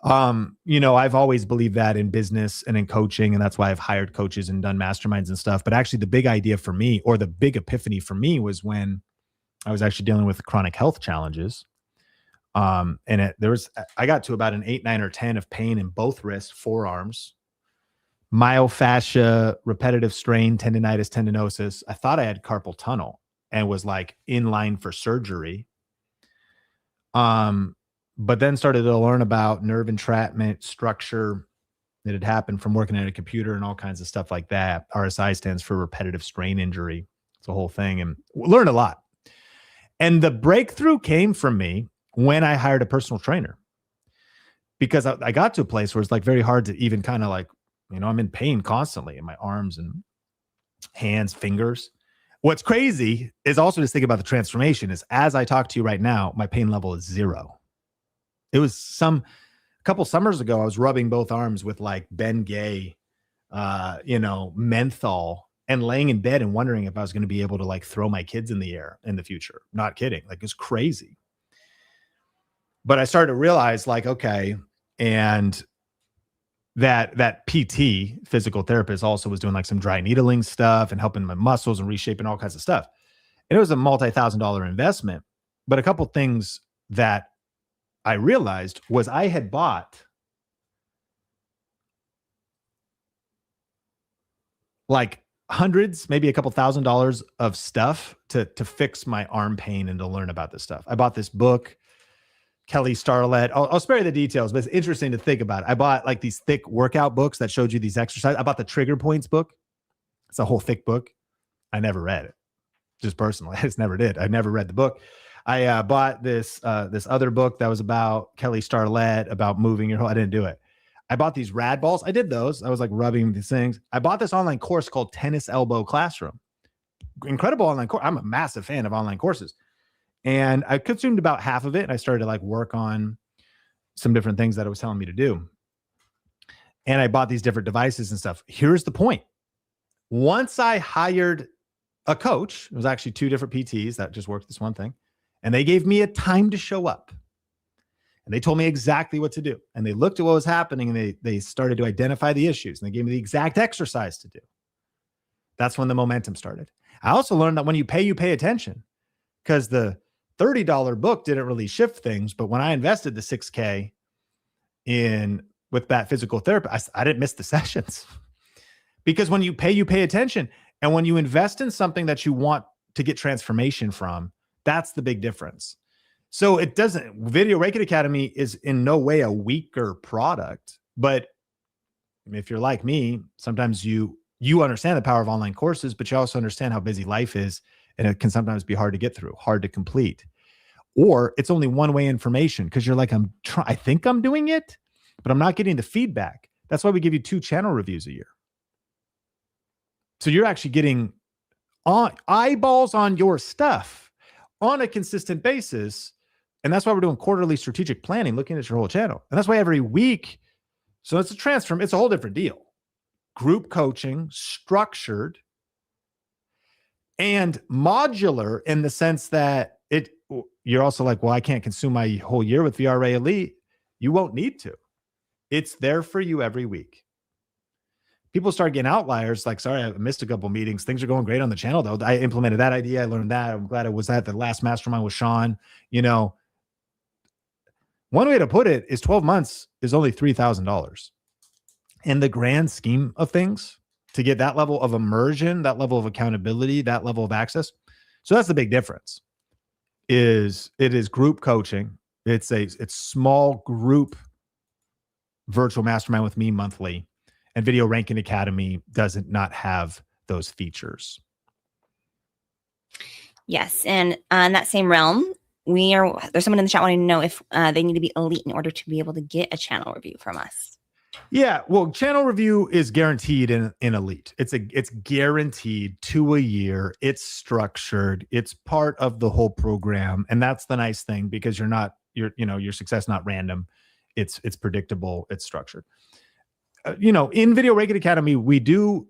I've always believed that in business and in coaching, and that's why I've hired coaches and done masterminds and stuff. But actually the big idea for me, or the big epiphany for me, was when I was actually dealing with chronic health challenges. I got to about an 8, 9, or 10 of pain in both wrists, forearms, myofascia, repetitive strain, tendinitis, tendinosis. I thought I had carpal tunnel and was like in line for surgery. But then started to learn about nerve entrapment structure that had happened from working at a computer and all kinds of stuff like that. RSI stands for repetitive strain injury. It's a whole thing, and learned a lot. And the breakthrough came from me when I hired a personal trainer, because I got to a place where it's like very hard to even kind of like, I'm in pain constantly in my arms and hands, fingers. What's crazy is also just think about the transformation is, as I talk to you right now, my pain level is 0. It was a couple summers ago, I was rubbing both arms with like Ben Gay, menthol, and laying in bed and wondering if I was going to be able to like throw my kids in the air in the future. Not kidding. Like, it's crazy. But I started to realize, like, okay, and that PT, physical therapist, also was doing like some dry needling stuff and helping my muscles and reshaping all kinds of stuff. And it was a multi-$1,000 investment. But a couple things that I realized was I had bought like hundreds, maybe a couple $1,000s of stuff to fix my arm pain and to learn about this stuff. I bought this book, Kelly Starlett. I'll spare you the details, but it's interesting to think about it. I bought like these thick workout books that showed you these exercises. I bought the Trigger Points book. It's a whole thick book. I never read it, just personally. I just never did. I never read the book. I bought this other book that was about Kelly Starlett, about moving your whole. I didn't do it. I bought these rad balls. I did those. I was like rubbing these things. I bought this online course called Tennis Elbow Classroom. Incredible online course. I'm a massive fan of online courses. And I consumed about half of it. And I started to like work on some different things that it was telling me to do. And I bought these different devices and stuff. Here's the point. Once I hired a coach, it was actually 2 different PTs that just worked this one thing. And they gave me a time to show up. And they told me exactly what to do. And they looked at what was happening and they started to identify the issues. And they gave me the exact exercise to do. That's when the momentum started. I also learned that when you pay attention, because the $30 book didn't really shift things. But when I invested the $6K with that physical therapist, I didn't miss the sessions. Because when you pay attention. And when you invest in something that you want to get transformation from, that's the big difference. So it doesn't, Video Reiki Academy is in no way a weaker product, but if you're like me, sometimes you understand the power of online courses, but you also understand how busy life is, and it can sometimes be hard to get through, hard to complete, or it's only one-way information because you're like, I think I'm doing it, but I'm not getting the feedback. That's why we give you 2 channel reviews a year. So you're actually getting eyeballs on your stuff on a consistent basis. And that's why we're doing quarterly strategic planning, looking at your whole channel. And that's why every week, so it's a whole different deal. Group coaching, structured, and modular in the sense that you're also like, well, I can't consume my whole year with VRA Elite. You won't need to. It's there for you every week. People start getting outliers, like, sorry, I missed a couple meetings. Things are going great on the channel, though. I implemented that idea. I learned that. I'm glad I was at the last mastermind with Sean. One way to put it is 12 months is only $3,000. In the grand scheme of things, to get that level of immersion, that level of accountability, that level of access. So that's the big difference. It is group coaching. It's small group virtual mastermind with me monthly. And Video Ranking Academy doesn't not have those features.
Yes. And in that same realm, there's someone in the chat wanting to know if they need to be elite in order to be able to get a channel review from us.
Yeah, well, channel review is guaranteed in Elite. It's guaranteed to a year. It's structured. It's part of the whole program, and that's the nice thing, because your success not random. It's predictable. It's structured. In Video Reiki Academy, we do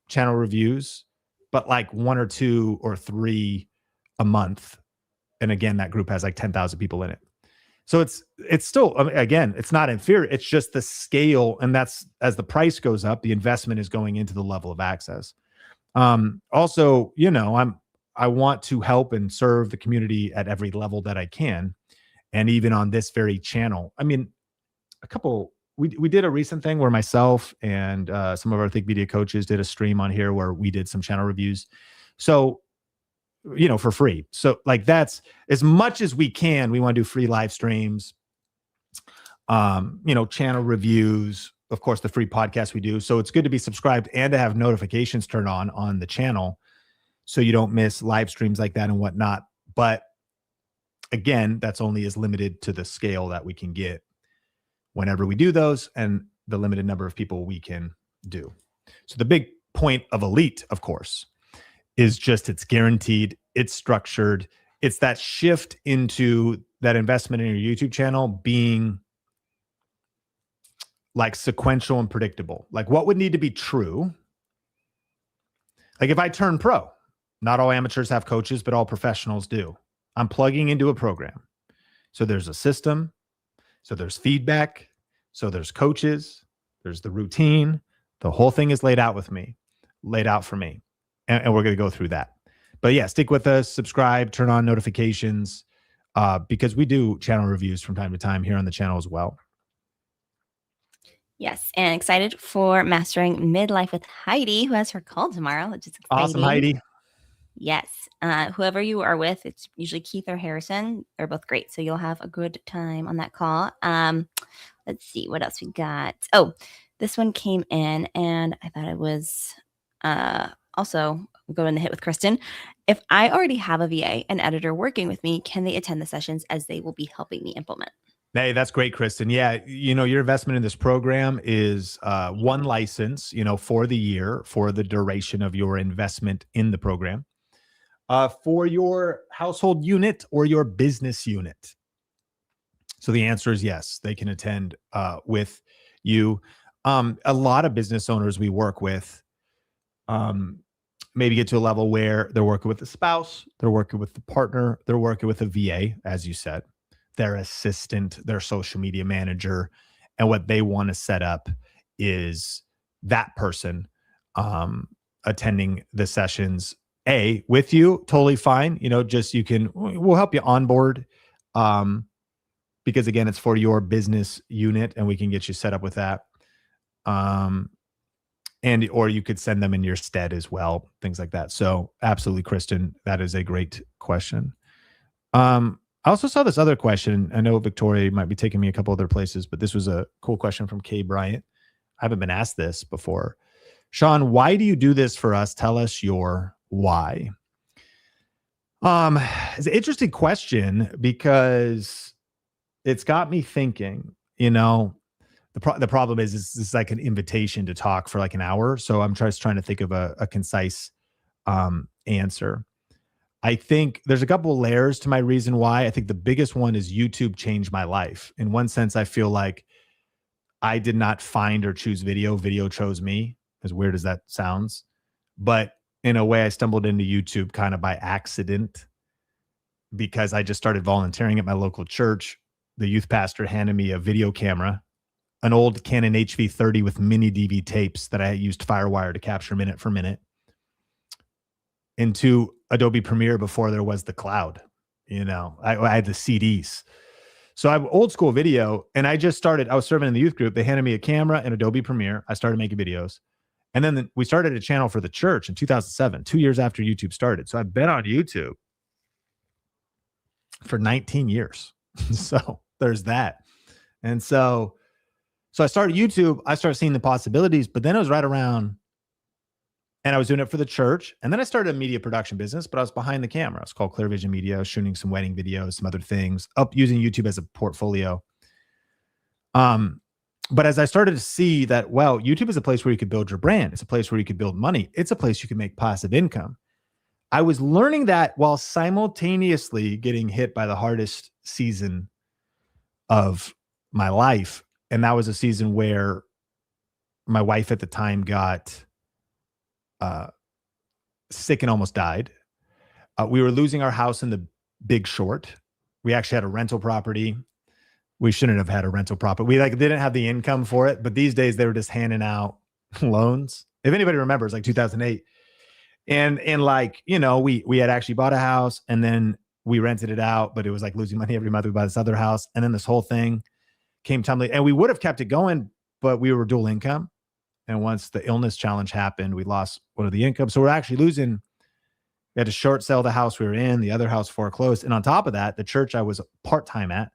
channel reviews, but like 1 or 2 or 3 a month. And again, that group has like 10,000 people in it. So it's still, again, it's not inferior. It's just the scale. And that's, as the price goes up, the investment is going into the level of access. Also, I want to help and serve the community at every level that I can. And even on this very channel, we did a recent thing where myself and some of our Think Media coaches did a stream on here where we did some channel reviews. So, for free. So like, that's as much as we can. We want to do free live streams, channel reviews, of course, the free podcast we do. So it's good to be subscribed and to have notifications turned on the channel, so you don't miss live streams like that and whatnot. But again, that's only as limited to the scale that we can get whenever we do those, and the limited number of people we can do. So the big point of Elite, of course, is just it's guaranteed, it's structured, it's that shift into that investment in your YouTube channel being like sequential and predictable. Like, what would need to be true? Like if I turn pro, not all amateurs have coaches, but all professionals do. I'm plugging into a program. So there's a system. So there's feedback. So there's coaches. There's the routine. The whole thing is laid out for me. And we're going to go through that. But yeah, stick with us, subscribe, turn on notifications, because we do channel reviews from time to time here on the channel as well.
Yes, and excited for Mastering Midlife with Heidi, who has her call tomorrow, which is exciting.
Awesome, Heidi.
Yes. Whoever you are with, it's usually Keith or Harrison. They're both great. So you'll have a good time on that call. Let's see what else we got. Oh, this one came in and I thought it was also going to hit with Kristen. If I already have a VA, an editor working with me, can they attend the sessions as they will be helping me implement?
Hey, that's great, Kristen. Yeah, your investment in this program is one license, for the year, for the duration of your investment in the program, for your household unit or your business unit. So the answer is yes, they can attend with you. A lot of business owners we work with maybe get to a level where they're working with a spouse, they're working with the partner, they're working with a VA, as you said, their assistant, their social media manager. And what they want to set up is that person attending the sessions with you, totally fine. We'll help you onboard because again, it's for your business unit and we can get you set up with that. Or you could send them in your stead as well, things like that. So absolutely, Kristen, that is a great question. I also saw this other question. I know Victoria might be taking me a couple other places, but this was a cool question from Kay Bryant. I haven't been asked this before. Sean, why do you do this for us? Tell us your why. It's an interesting question because it's got me thinking, the problem is this is like an invitation to talk for like an hour. So I'm just trying to think of a concise answer. I think there's a couple of layers to my reason why. I think the biggest one is YouTube changed my life. In one sense, I feel like I did not find or choose video. Video chose me, as weird as that sounds. But in a way, I stumbled into YouTube kind of by accident because I just started volunteering at my local church. The youth pastor handed me a video camera, an old Canon HV30 with mini DV tapes that I used FireWire to capture minute for minute, into Adobe Premiere before there was the cloud. I had the CDs. So I have old school video, and I was serving in the youth group. They handed me a camera and Adobe Premiere. I started making videos. And then we started a channel for the church in 2007, 2 years after YouTube started. So I've been on YouTube for 19 years. So there's that. And so I started YouTube. I started seeing the possibilities, but then it was right around, and I was doing it for the church. And then I started a media production business, but I was behind the camera. It's called Clear Vision Media. I was shooting some wedding videos, some other things, using YouTube as a portfolio. But as I started to see that, well, YouTube is a place where you could build your brand. It's a place where you could build money. It's a place you can make passive income. I was learning that while simultaneously getting hit by the hardest season of my life. And that was a season where my wife at the time got sick and almost died. We were losing our house in The Big Short. We actually had a rental property. We shouldn't have had a rental property. We didn't have the income for it, but these days they were just handing out loans. If anybody remembers, 2008. And we had actually bought a house and then we rented it out, but it was like losing money every month. We bought this other house. And then this whole thing came tumbling, and we would have kept it going, but we were dual income. And once the illness challenge happened, we lost one of the income. So we're actually losing. We had to short sell the house we were in, the other house foreclosed. And on top of that, the church I was part-time at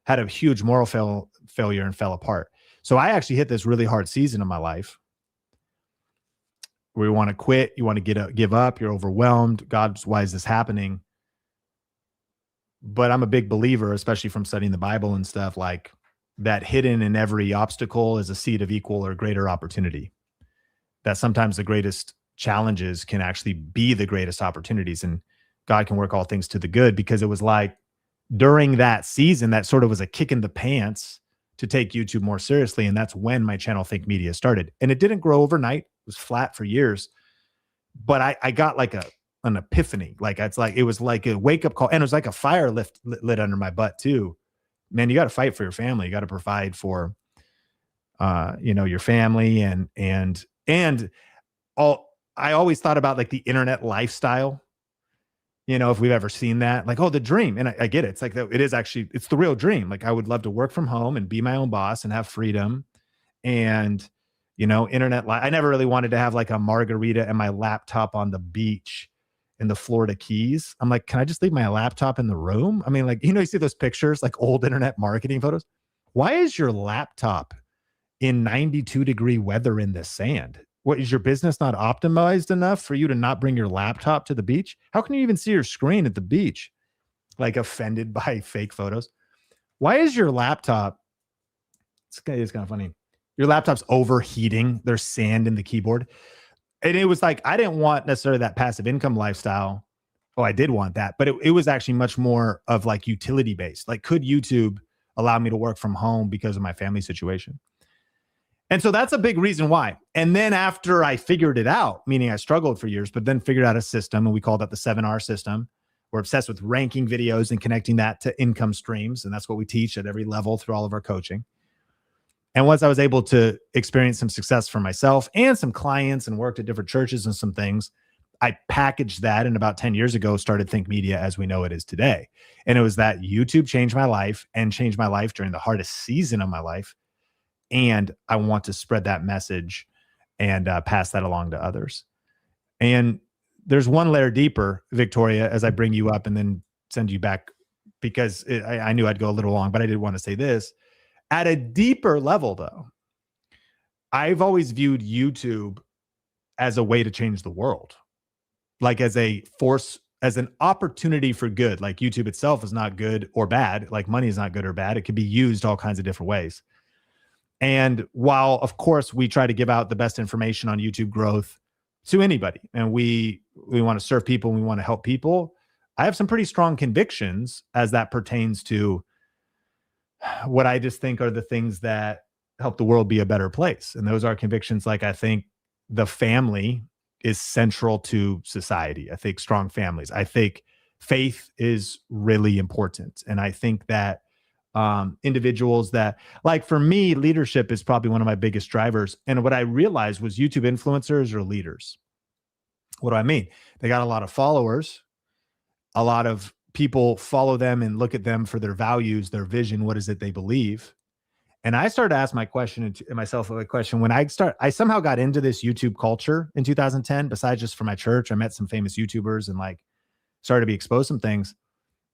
had a huge moral failure and fell apart. So I actually hit this really hard season in my life where you want to quit, you want to give up, you're overwhelmed. God, why is this happening? But I'm a big believer, especially from studying the Bible and stuff, like that hidden in every obstacle is a seed of equal or greater opportunity. That sometimes the greatest challenges can actually be the greatest opportunities, and God can work all things to the good, because it was like during that season that sort of was a kick in the pants to take YouTube more seriously. And that's when my channel Think Media started. And it didn't grow overnight. It was flat for years. but I got like an epiphany. Like it was like a wake up call, and it was like a fire lit under my butt too. Man, you got to fight for your family. You got to provide for, your family and all. I always thought about like the internet lifestyle. If we've ever seen that, like, oh, the dream. And I get it. It's like, it is actually, it's the real dream. Like I would love to work from home and be my own boss and have freedom and, internet life. I never really wanted to have like a margarita and my laptop on the beach in the Florida Keys. I'm like, can I just leave my laptop in the room? I mean, like, you see those pictures, like old internet marketing photos. Why is your laptop in 92-degree weather in the sand? What, is your business not optimized enough for you to not bring your laptop to the beach? How can you even see your screen at the beach? Like offended by fake photos. Why is your laptop? It's kind of funny. Your laptop's overheating. There's sand in the keyboard. And it was like, I didn't want necessarily that passive income lifestyle. Oh, I did want that, but it was actually much more of like utility based. Like, could YouTube allow me to work from home because of my family situation? And so that's a big reason why. And then after I figured it out, meaning I struggled for years, but then figured out a system, and we call that the 7R system. We're obsessed with ranking videos and connecting that to income streams. And that's what we teach at every level through all of our coaching. And once I was able to experience some success for myself and some clients and worked at different churches and some things, I packaged that, and about 10 years ago started Think Media as we know it is today. And it was that YouTube changed my life and changed my life during the hardest season of my life. And I want to spread that message and pass that along to others. And there's one layer deeper, Victoria, as I bring you up and then send you back, because I knew I'd go a little long, but I did want to say this. At a deeper level, though, I've always viewed YouTube as a way to change the world, like as a force, as an opportunity for good. Like YouTube itself is not good or bad. Like money is not good or bad. It can be used all kinds of different ways. And while, of course, we try to give out the best information on YouTube growth to anybody, and we want to serve people and we want to help people, I have some pretty strong convictions as that pertains to what I just think are the things that help the world be a better place. And those are convictions like, I think the family is central to society. I think strong families. I think faith is really important. And I think that individuals that, like for me, leadership is probably one of my biggest drivers. And what I realized was YouTube influencers are leaders. What do I mean? They got a lot of followers. A lot of people follow them and look at them for their values, their vision. What is it they believe? And I started to ask myself a question when I somehow got into this YouTube culture in 2010, besides just for my church. I met some famous YouTubers and like started to be exposed to some things.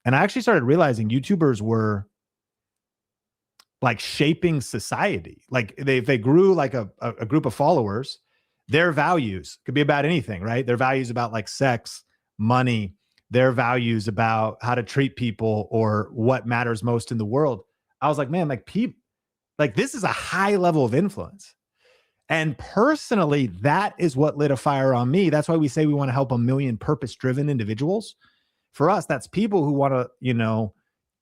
And I actually started realizing YouTubers were like shaping society. Like they grew like a group of followers. Their values could be about anything, right? Their values about like sex, money, their values about how to treat people or what matters most in the world. I was like, man, like people, like this is a high level of influence. And personally, that is what lit a fire on me. That's why we say we want to help 1 million purpose-driven individuals. For us, that's people who want to,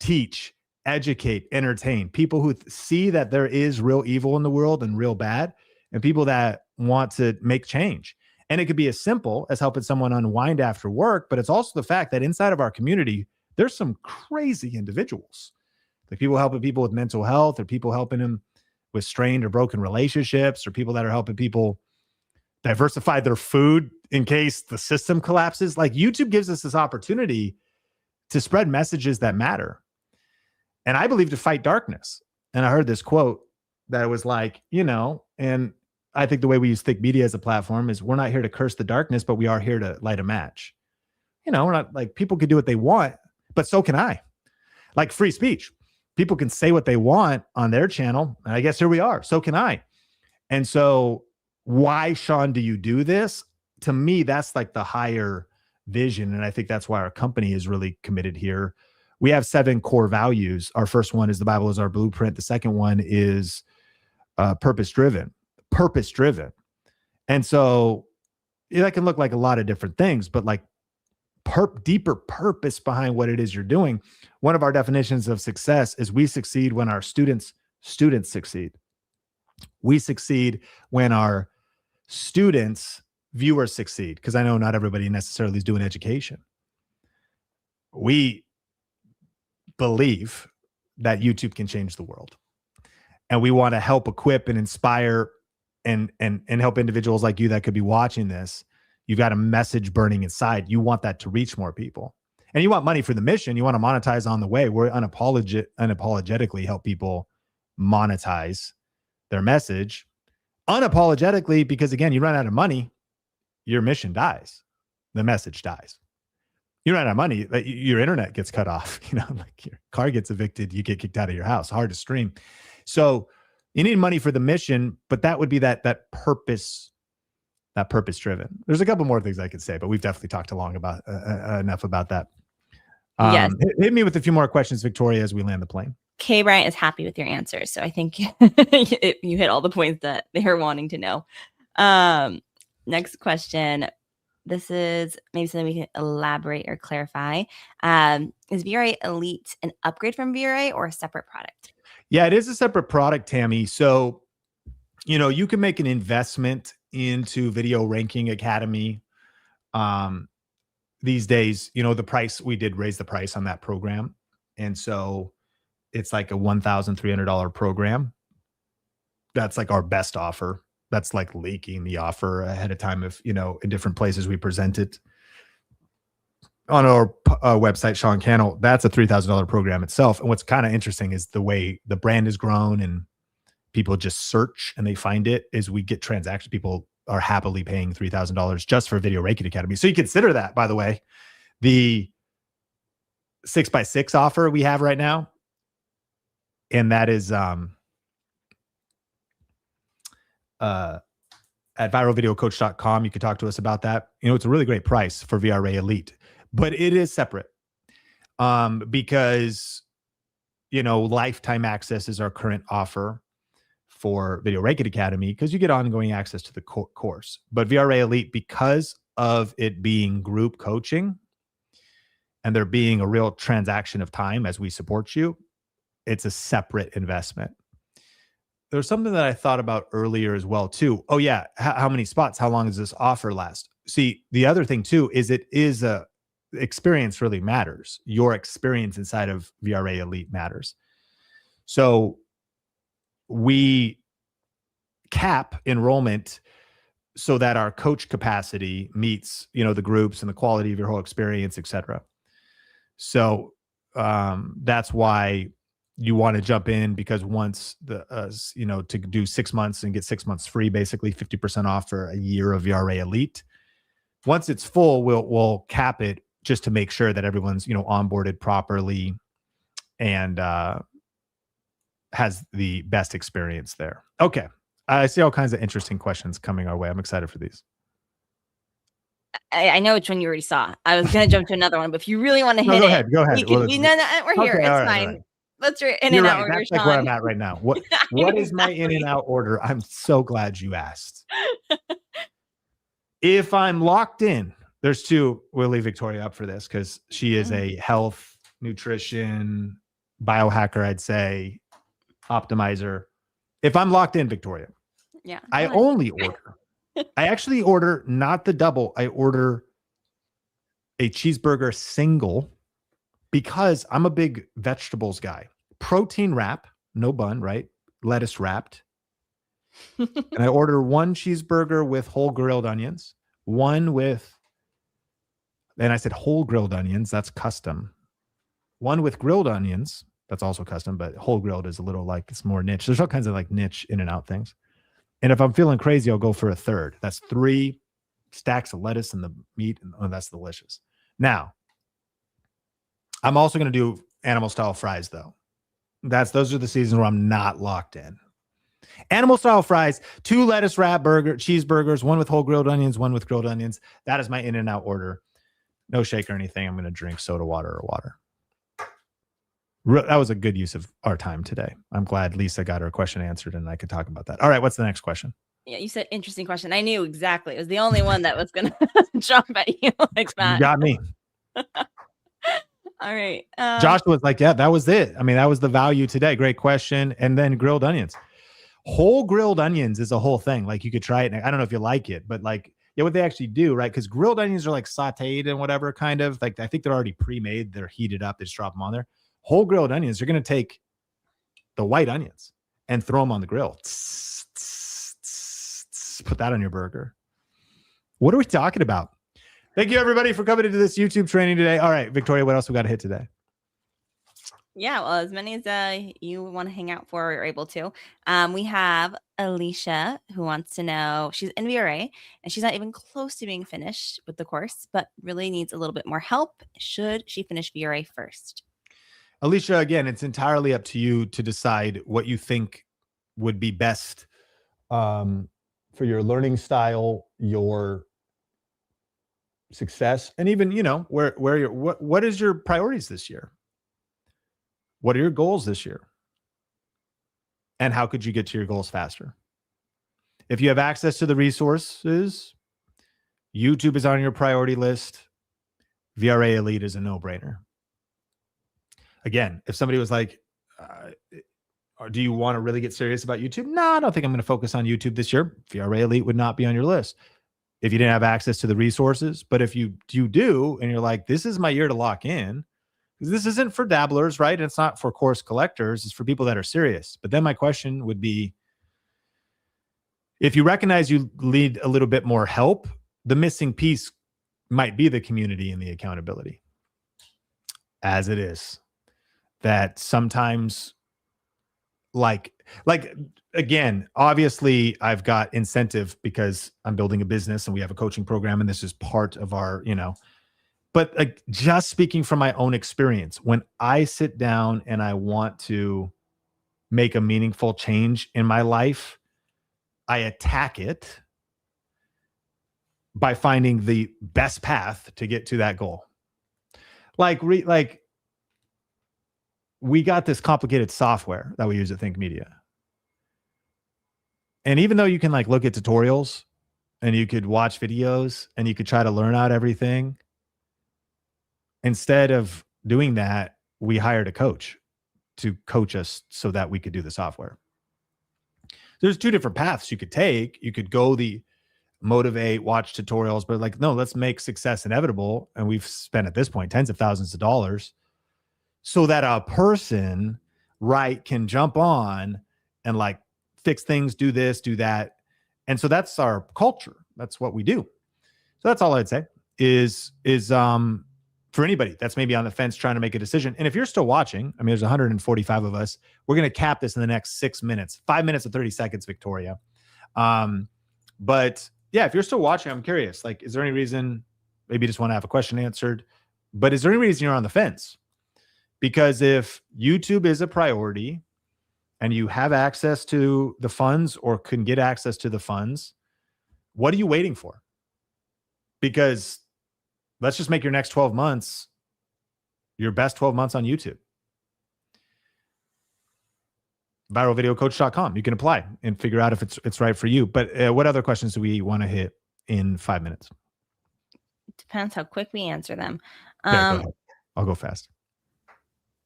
teach, educate, entertain, people who see that there is real evil in the world and real bad, and people that want to make change. And it could be as simple as helping someone unwind after work, but it's also the fact that inside of our community, there's some crazy individuals. Like people helping people with mental health, or people helping them with strained or broken relationships, or people that are helping people diversify their food in case the system collapses. Like YouTube gives us this opportunity to spread messages that matter. And I believe to fight darkness. And I heard this quote that was like, and I think the way we use Think Media as a platform is we're not here to curse the darkness, but we are here to light a match. We're not like, people can do what they want, but so can I. Like free speech. People can say what they want on their channel. And I guess here we are. So can I. And so why, Sean, do you do this? To me, that's like the higher vision. And I think that's why our company is really committed here. We have 7 core values. Our first one is the Bible is our blueprint. The second one is purpose-driven. And so that can look like a lot of different things, but like deeper purpose behind what it is you're doing. One of our definitions of success is we succeed when our students succeed. We succeed when our students viewers succeed, because I know not everybody necessarily is doing education. We believe that YouTube can change the world, and we want to help equip and inspire and help individuals like you that could be watching this. You've got a message burning inside. You want that to reach more people, and you want money for the mission. You want to monetize on the way. We're unapologetically help people monetize their message unapologetically, because again, you run out of money, your mission dies, the message dies. You run out of money, your internet gets cut off, like your car gets evicted, you get kicked out of your house, hard to stream. So you need money for the mission, but that would be that purpose driven. There's a couple more things I could say, but we've definitely talked enough about that.
Yes.
Hit me with a few more questions, Victoria, as we land the plane.
K Bryant is happy with your answers, so I think you hit all the points that they're wanting to know. Next question. This is maybe something we can elaborate or clarify. Is VRA Elite an upgrade from VRA or a separate product?
Yeah, it is a separate product, Tammy. So, you can make an investment into Video Ranking Academy. These days, the price, we did raise the price on that program. And so it's like a $1,300 program. That's like our best offer. That's like leaking the offer ahead of time. If, in different places we present it on our website, Sean Cannell, that's a $3,000 program itself. And what's kind of interesting is the way the brand has grown and people just search and they find it, is we get transactions. People are happily paying $3,000 just for Video Ranking Academy. So you consider that, by the way, the 6x6 offer we have right now. And that is, at viralvideocoach.com. You can talk to us about that. It's a really great price for VRA Elite, but it is separate because, lifetime access is our current offer for Video Ranking Academy, because you get ongoing access to the course. But VRA Elite, because of it being group coaching and there being a real transaction of time as we support you, it's a separate investment. There's something that I thought about earlier as well, too. Oh, yeah. How many spots? How long does this offer last? See, the other thing, too, is experience really matters. Your experience inside of VRA Elite matters. So we cap enrollment so that our coach capacity meets, the groups and the quality of your whole experience, et cetera. So that's why you want to jump in, because once to do 6 months and get 6 months free, basically 50% off for a year of VRA Elite. Once it's full, we'll cap it just to make sure that everyone's, onboarded properly and has the best experience there. Okay. I see all kinds of interesting questions coming our way. I'm excited for these.
I know which one you already saw. I was going to jump to another one, but if you really want to hit
go ahead.
no,
We're
here.
Okay,
It's
right,
fine.
right.
What's your in
You're
and out
right.
order,
That's like
Sean?
where I'm at right now. What is my in and out order? I'm so glad you asked. If I'm locked in, there's two. We'll leave Victoria up for this because she is a health, nutrition, biohacker, I'd say, optimizer. If I'm locked in, Victoria, I only order. I actually order not the double. I order a cheeseburger single because I'm a big vegetables guy. Protein wrap, no bun, right? Lettuce wrapped. And I order one cheeseburger with whole grilled onions, one with, and I said whole grilled onions, that's custom. One with grilled onions, that's also custom, but whole grilled is a little like, it's more niche. There's all kinds of like niche in and out things. And if I'm feeling crazy, I'll go for a third. That's 3 stacks of lettuce and the meat. And oh, that's delicious. Now, I'm also going to do animal style fries though. Those are the seasons where I'm not locked in. Animal style fries, 2 lettuce wrap cheeseburgers, one with whole grilled onions, one with grilled onions. That is my in and out order. No shake or anything. I'm going to drink soda water or water. That was a good use of our time today. I'm glad Lisa got her question answered and I could talk about that. All right. What's the next question?
Yeah, you said interesting question. I knew exactly. It was the only one that was going to jump at you like that.
You got me.
All right.
Joshua was like, yeah, that was it. I mean, that was the value today. Great question. And then grilled onions. Whole grilled onions is a whole thing. Like you could try it. I don't know if you like it, but like Yeah, what they actually do, right? Because grilled onions are like sauteed and whatever, kind of like, I think they're already pre-made. They're heated up. They just drop them on there. Whole grilled onions, you're going to take the white onions and throw them on the grill. Put that on your burger. What are we talking about? Thank you, everybody, for coming into this YouTube training today. All right, Victoria, what else we got to hit today?
Yeah, well, as many as you want to hang out for or able to. We have Alicia who wants to know, she's in VRA and she's not even close to being finished with the course, but really needs a little bit more help. Should she finish VRA first?
Alicia, again, it's entirely up to you to decide what you think would be best for your learning style, your success, and even, you know, where you're, what is your priorities this year? What are your goals this year? And how could you get to your goals faster? If you have access to the resources, YouTube is on your priority list. VRA Elite is a no-brainer. Again, if somebody was like, or do you want to really get serious about YouTube? No, I don't think I'm going to focus on YouTube this year. VRA Elite would not be on your list if you didn't have access to the resources. But if you do, and you're like, this is my year to lock in, this isn't for dabblers, right? It's not for course collectors. It's for people that are serious. But then my question would be, if you recognize you need a little bit more help, the missing piece might be the community and the accountability. As it is, that sometimes, like again, obviously I've got incentive because I'm building a business and we have a coaching program and this is part of our, you know, but like, just speaking from my own experience, when I sit down and I want to make a meaningful change in my life, I attack it by finding the best path to get to that goal. Like we got this complicated software that we use at Think Media. And even though you can like look at tutorials and you could watch videos and you could try to learn out everything, instead of doing that, we hired a coach to coach us so that we could do the software. There's two different paths you could take. You could go the motivate, watch tutorials, but like, no, let's make success inevitable. And we've spent at this point tens of thousands of dollars so that a person, right, can jump on and like fix things, do this, do that. And so that's our culture. That's what we do. So that's all I'd say is for anybody that's maybe on the fence trying to make a decision. And if you're still watching, I mean, there's 145 of us. We're going to cap this in the next 6 minutes, 5 minutes and 30 seconds, Victoria. But yeah, if you're still watching, I'm curious, like, is there any reason, maybe you just want to have a question answered, but is there any reason you're on the fence? Because if YouTube is a priority and you have access to the funds or can get access to the funds, what are you waiting for? Because let's just make your next 12 months your best 12 months on YouTube. ViralVideoCoach.com. You can apply and figure out if it's right for you. But what other questions do we want to hit in 5 minutes?
Depends how quick we answer them.
Yeah, go ahead. I'll go fast.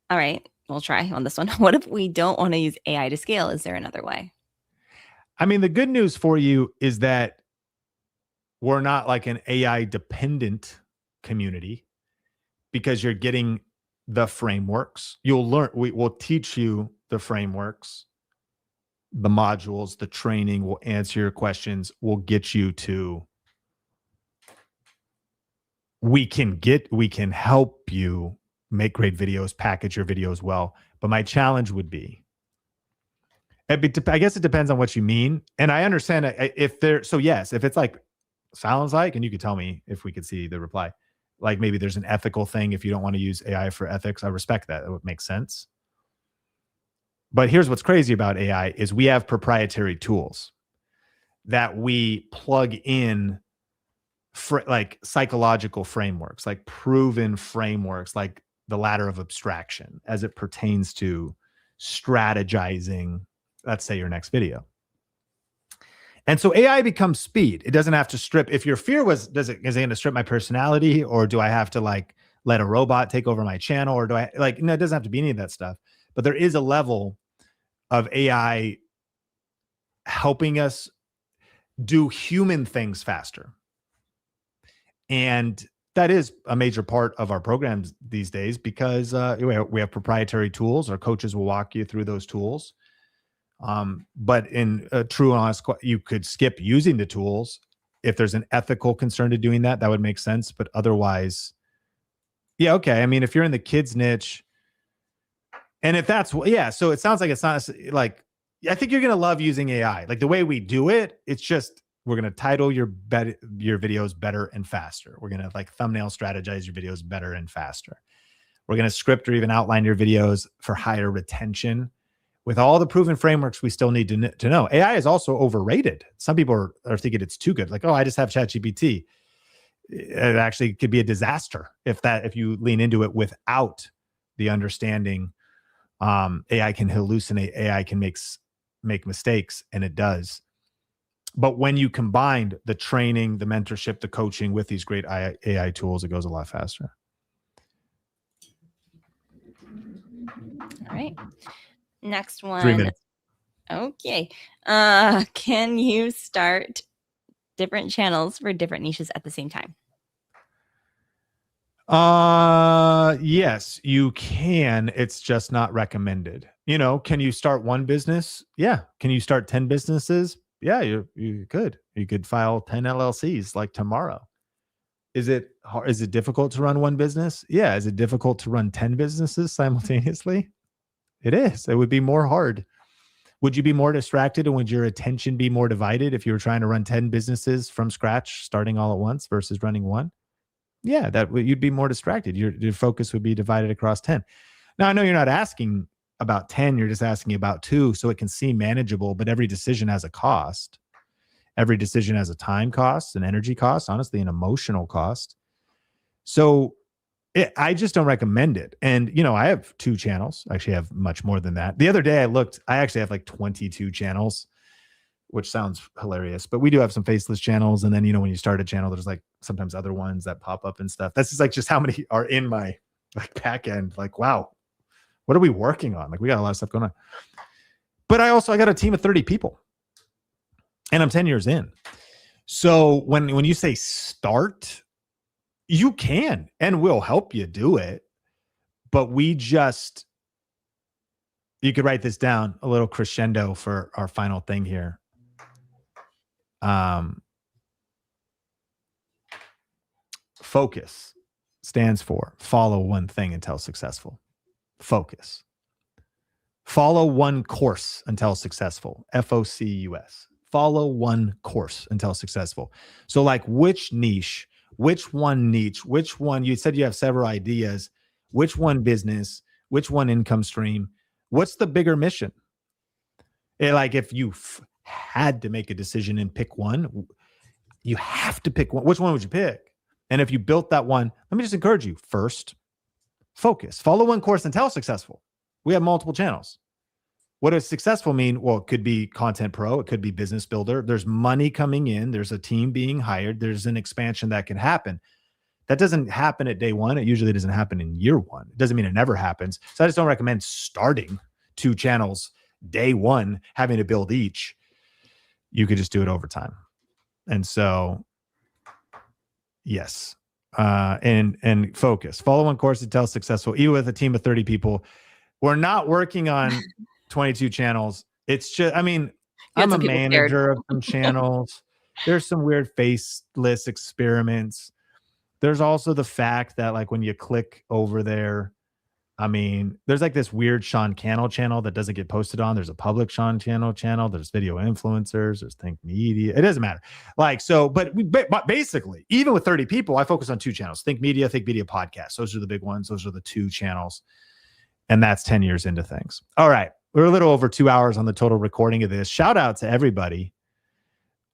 All right, we'll try on this one. What if we don't want to use AI to scale? Is there another way?
I mean, the good news for you is that we're not like an AI dependent community because you're getting the frameworks. You'll learn, we will teach you the frameworks, the modules, the training will answer your questions, will get you to, we can help you make great videos, package your videos well. But my challenge would be, I guess it depends on what you mean. And I understand if it's like, sounds like, and you could tell me if we could see the reply, like maybe there's an ethical thing. If you don't want to use AI for ethics, I respect that. It would make sense. But here's what's crazy about AI is we have proprietary tools that we plug in like psychological frameworks, like proven frameworks, like the ladder of abstraction as it pertains to strategizing, let's say, your next video. And so AI becomes speed. It doesn't have to strip. If your fear was, is it going to strip my personality, or do I have to like let a robot take over my channel, or do I like, no, it doesn't have to be any of that stuff. But there is a level of AI helping us do human things faster. And that is a major part of our programs these days because we have proprietary tools. Our coaches will walk you through those tools. But in a true and honest, you could skip using the tools. If there's an ethical concern to doing that, that would make sense. But otherwise, yeah, okay. I mean, if you're in the kids niche, and if that's, yeah, so it sounds like it's not like, I think you're going to love using AI. Like the way we do it, it's just, we're going to title your videos better and faster. We're going to like thumbnail strategize your videos better and faster. We're going to script or even outline your videos for higher retention with all the proven frameworks we still need to know. AI is also overrated. Some people are thinking it's too good. Like, oh, I just have ChatGPT. It actually could be a disaster if you lean into it without the understanding. AI can hallucinate. AI can make mistakes, and it does. But when you combine the training, the mentorship, the coaching with these great AI tools, it goes a lot faster.
All right. Next one.
3 minutes.
Okay. Can you start different channels for different niches at the same time?
Yes, you can. It's just not recommended. You know, can you start one business? Yeah. Can you start 10 businesses? Yeah, you could. You could file 10 LLCs like tomorrow. Is it difficult to run one business? Yeah. Is it difficult to run 10 businesses simultaneously? It is. It would be more hard. Would you be more distracted, and would your attention be more divided if you were trying to run 10 businesses from scratch, starting all at once versus running one? Yeah, you'd be more distracted. Your focus would be divided across 10. Now, I know you're not asking about 10, you're just asking about 2, so it can seem manageable, but every decision has a cost. Every decision has a time cost, an energy cost, honestly, an emotional cost. So I just don't recommend it. And, you know, I have 2 channels. I actually have much more than that. The other day I actually have like 22 channels, which sounds hilarious, but we do have some faceless channels. And then, you know, when you start a channel, there's like sometimes other ones that pop up and stuff. That's just how many are in my like back end. Like, wow, what are we working on? Like, we got a lot of stuff going on. But I got a team of 30 people, and I'm 10 years in. So when you say start, you can, and we'll help you do it. But you could write this down, a little crescendo for our final thing here. Focus stands for follow one thing until successful. Focus. Follow one course until successful. FOCUS. Follow one course until successful. So like which one, you said you have several ideas, which one business, which one income stream, what's the bigger mission? Like if you had to make a decision and pick one, you have to pick one. Which one would you pick? And if you built that one, let me just encourage you. First, focus. Follow one course until successful. We have multiple channels. What does successful mean? Well, it could be content pro. It could be business builder. There's money coming in. There's a team being hired. There's an expansion that can happen. That doesn't happen at day one. It usually doesn't happen in year one. It doesn't mean it never happens. So I just don't recommend starting 2 channels day one, having to build each. You could just do it over time. And so, yes. And focus. Follow one course until successful. Even with a team of 30 people, we're not working on 22 channels. It's just, I mean, I'm a manager of some channels. There's some weird faceless experiments. There's also the fact that like when you click over there, I mean, there's like this weird Sean Cannell channel that doesn't get posted on. There's a public Sean Cannell channel. There's video influencers. There's Think Media. It doesn't matter. Like, so, but basically, even with 30 people, I focus on 2 channels. Think Media Podcast. Those are the big ones. Those are the 2 channels. And that's 10 years into things. All right. We're a little over 2 hours on the total recording of this. Shout out to everybody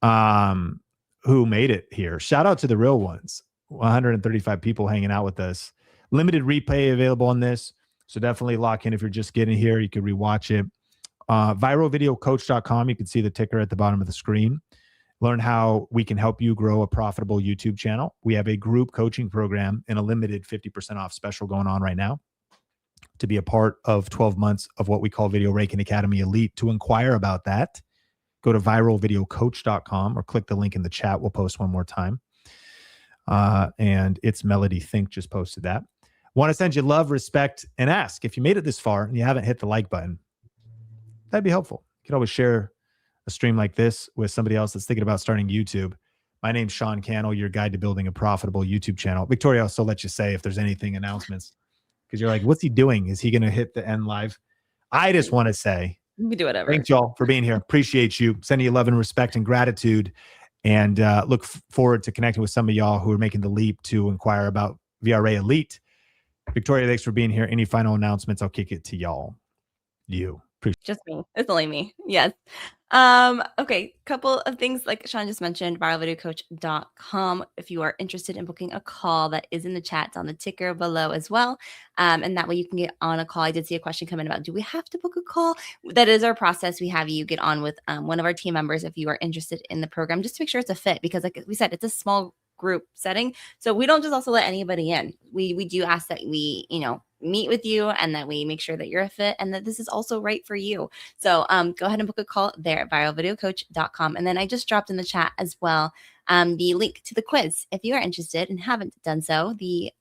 who made it here. Shout out to the real ones. 135 people hanging out with us. Limited replay available on this. So definitely lock in if you're just getting here. You can rewatch it. Viralvideocoach.com. You can see the ticker at the bottom of the screen. Learn how we can help you grow a profitable YouTube channel. We have a group coaching program and a limited 50% off special going on right now. To be a part of 12 months of what we call VRA Academy Elite. To inquire about that, go to viralvideocoach.com or click the link in the chat. We'll post one more time. And it's Melody Think just posted that. Want to send you love, respect, and ask if you made it this far and you haven't hit the like button. That'd be helpful. You could always share a stream like this with somebody else that's thinking about starting YouTube. My name's Sean Cannell, your guide to building a profitable YouTube channel. Victoria, I'll also let you say if there's anything announcements, because you're like, what's he doing? Is he going to hit the end live? I just want to say,
You can do whatever.
thanks y'all for being here. Appreciate you. Sending you love and respect and gratitude. And look forward to connecting with some of y'all who are making the leap to inquire about VRA Elite. Victoria, thanks for being here. Any final announcements? I'll kick it to y'all. You.
Just me. It's only me. Yes. Okay. Couple of things like Sean just mentioned, viralvideocoach.com. If you are interested in booking a call, that is in the chat. It's on the ticker below as well. And that way you can get on a call. I did see a question come in about, do we have to book a call? That is our process. We have you get on with one of our team members if you are interested in the program, just to make sure it's a fit, because like we said, it's a small group setting. So we don't just also let anybody in. We do ask that we, meet with you and that we make sure that you're a fit and that this is also right for you. So go ahead and book a call there at viralvideocoach.com. And then I just dropped in the chat as well the link to the quiz. If you are interested and haven't done so, the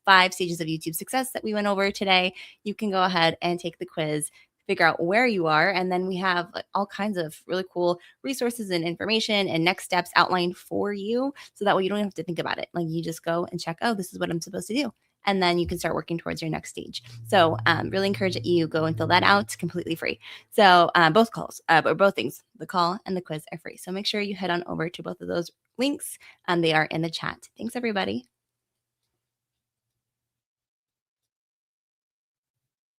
5 stages of YouTube success that we went over today, you can go ahead and take the quiz, figure out where you are. And then we have all kinds of really cool resources and information and next steps outlined for you. So that way you don't have to think about it. Like you just go and check, oh, this is what I'm supposed to do. And then you can start working towards your next stage. So really encourage that you go and fill that out. It's completely free. So both calls, or both things, the call and the quiz are free. So make sure you head on over to both of those links. They are in the chat. Thanks, everybody.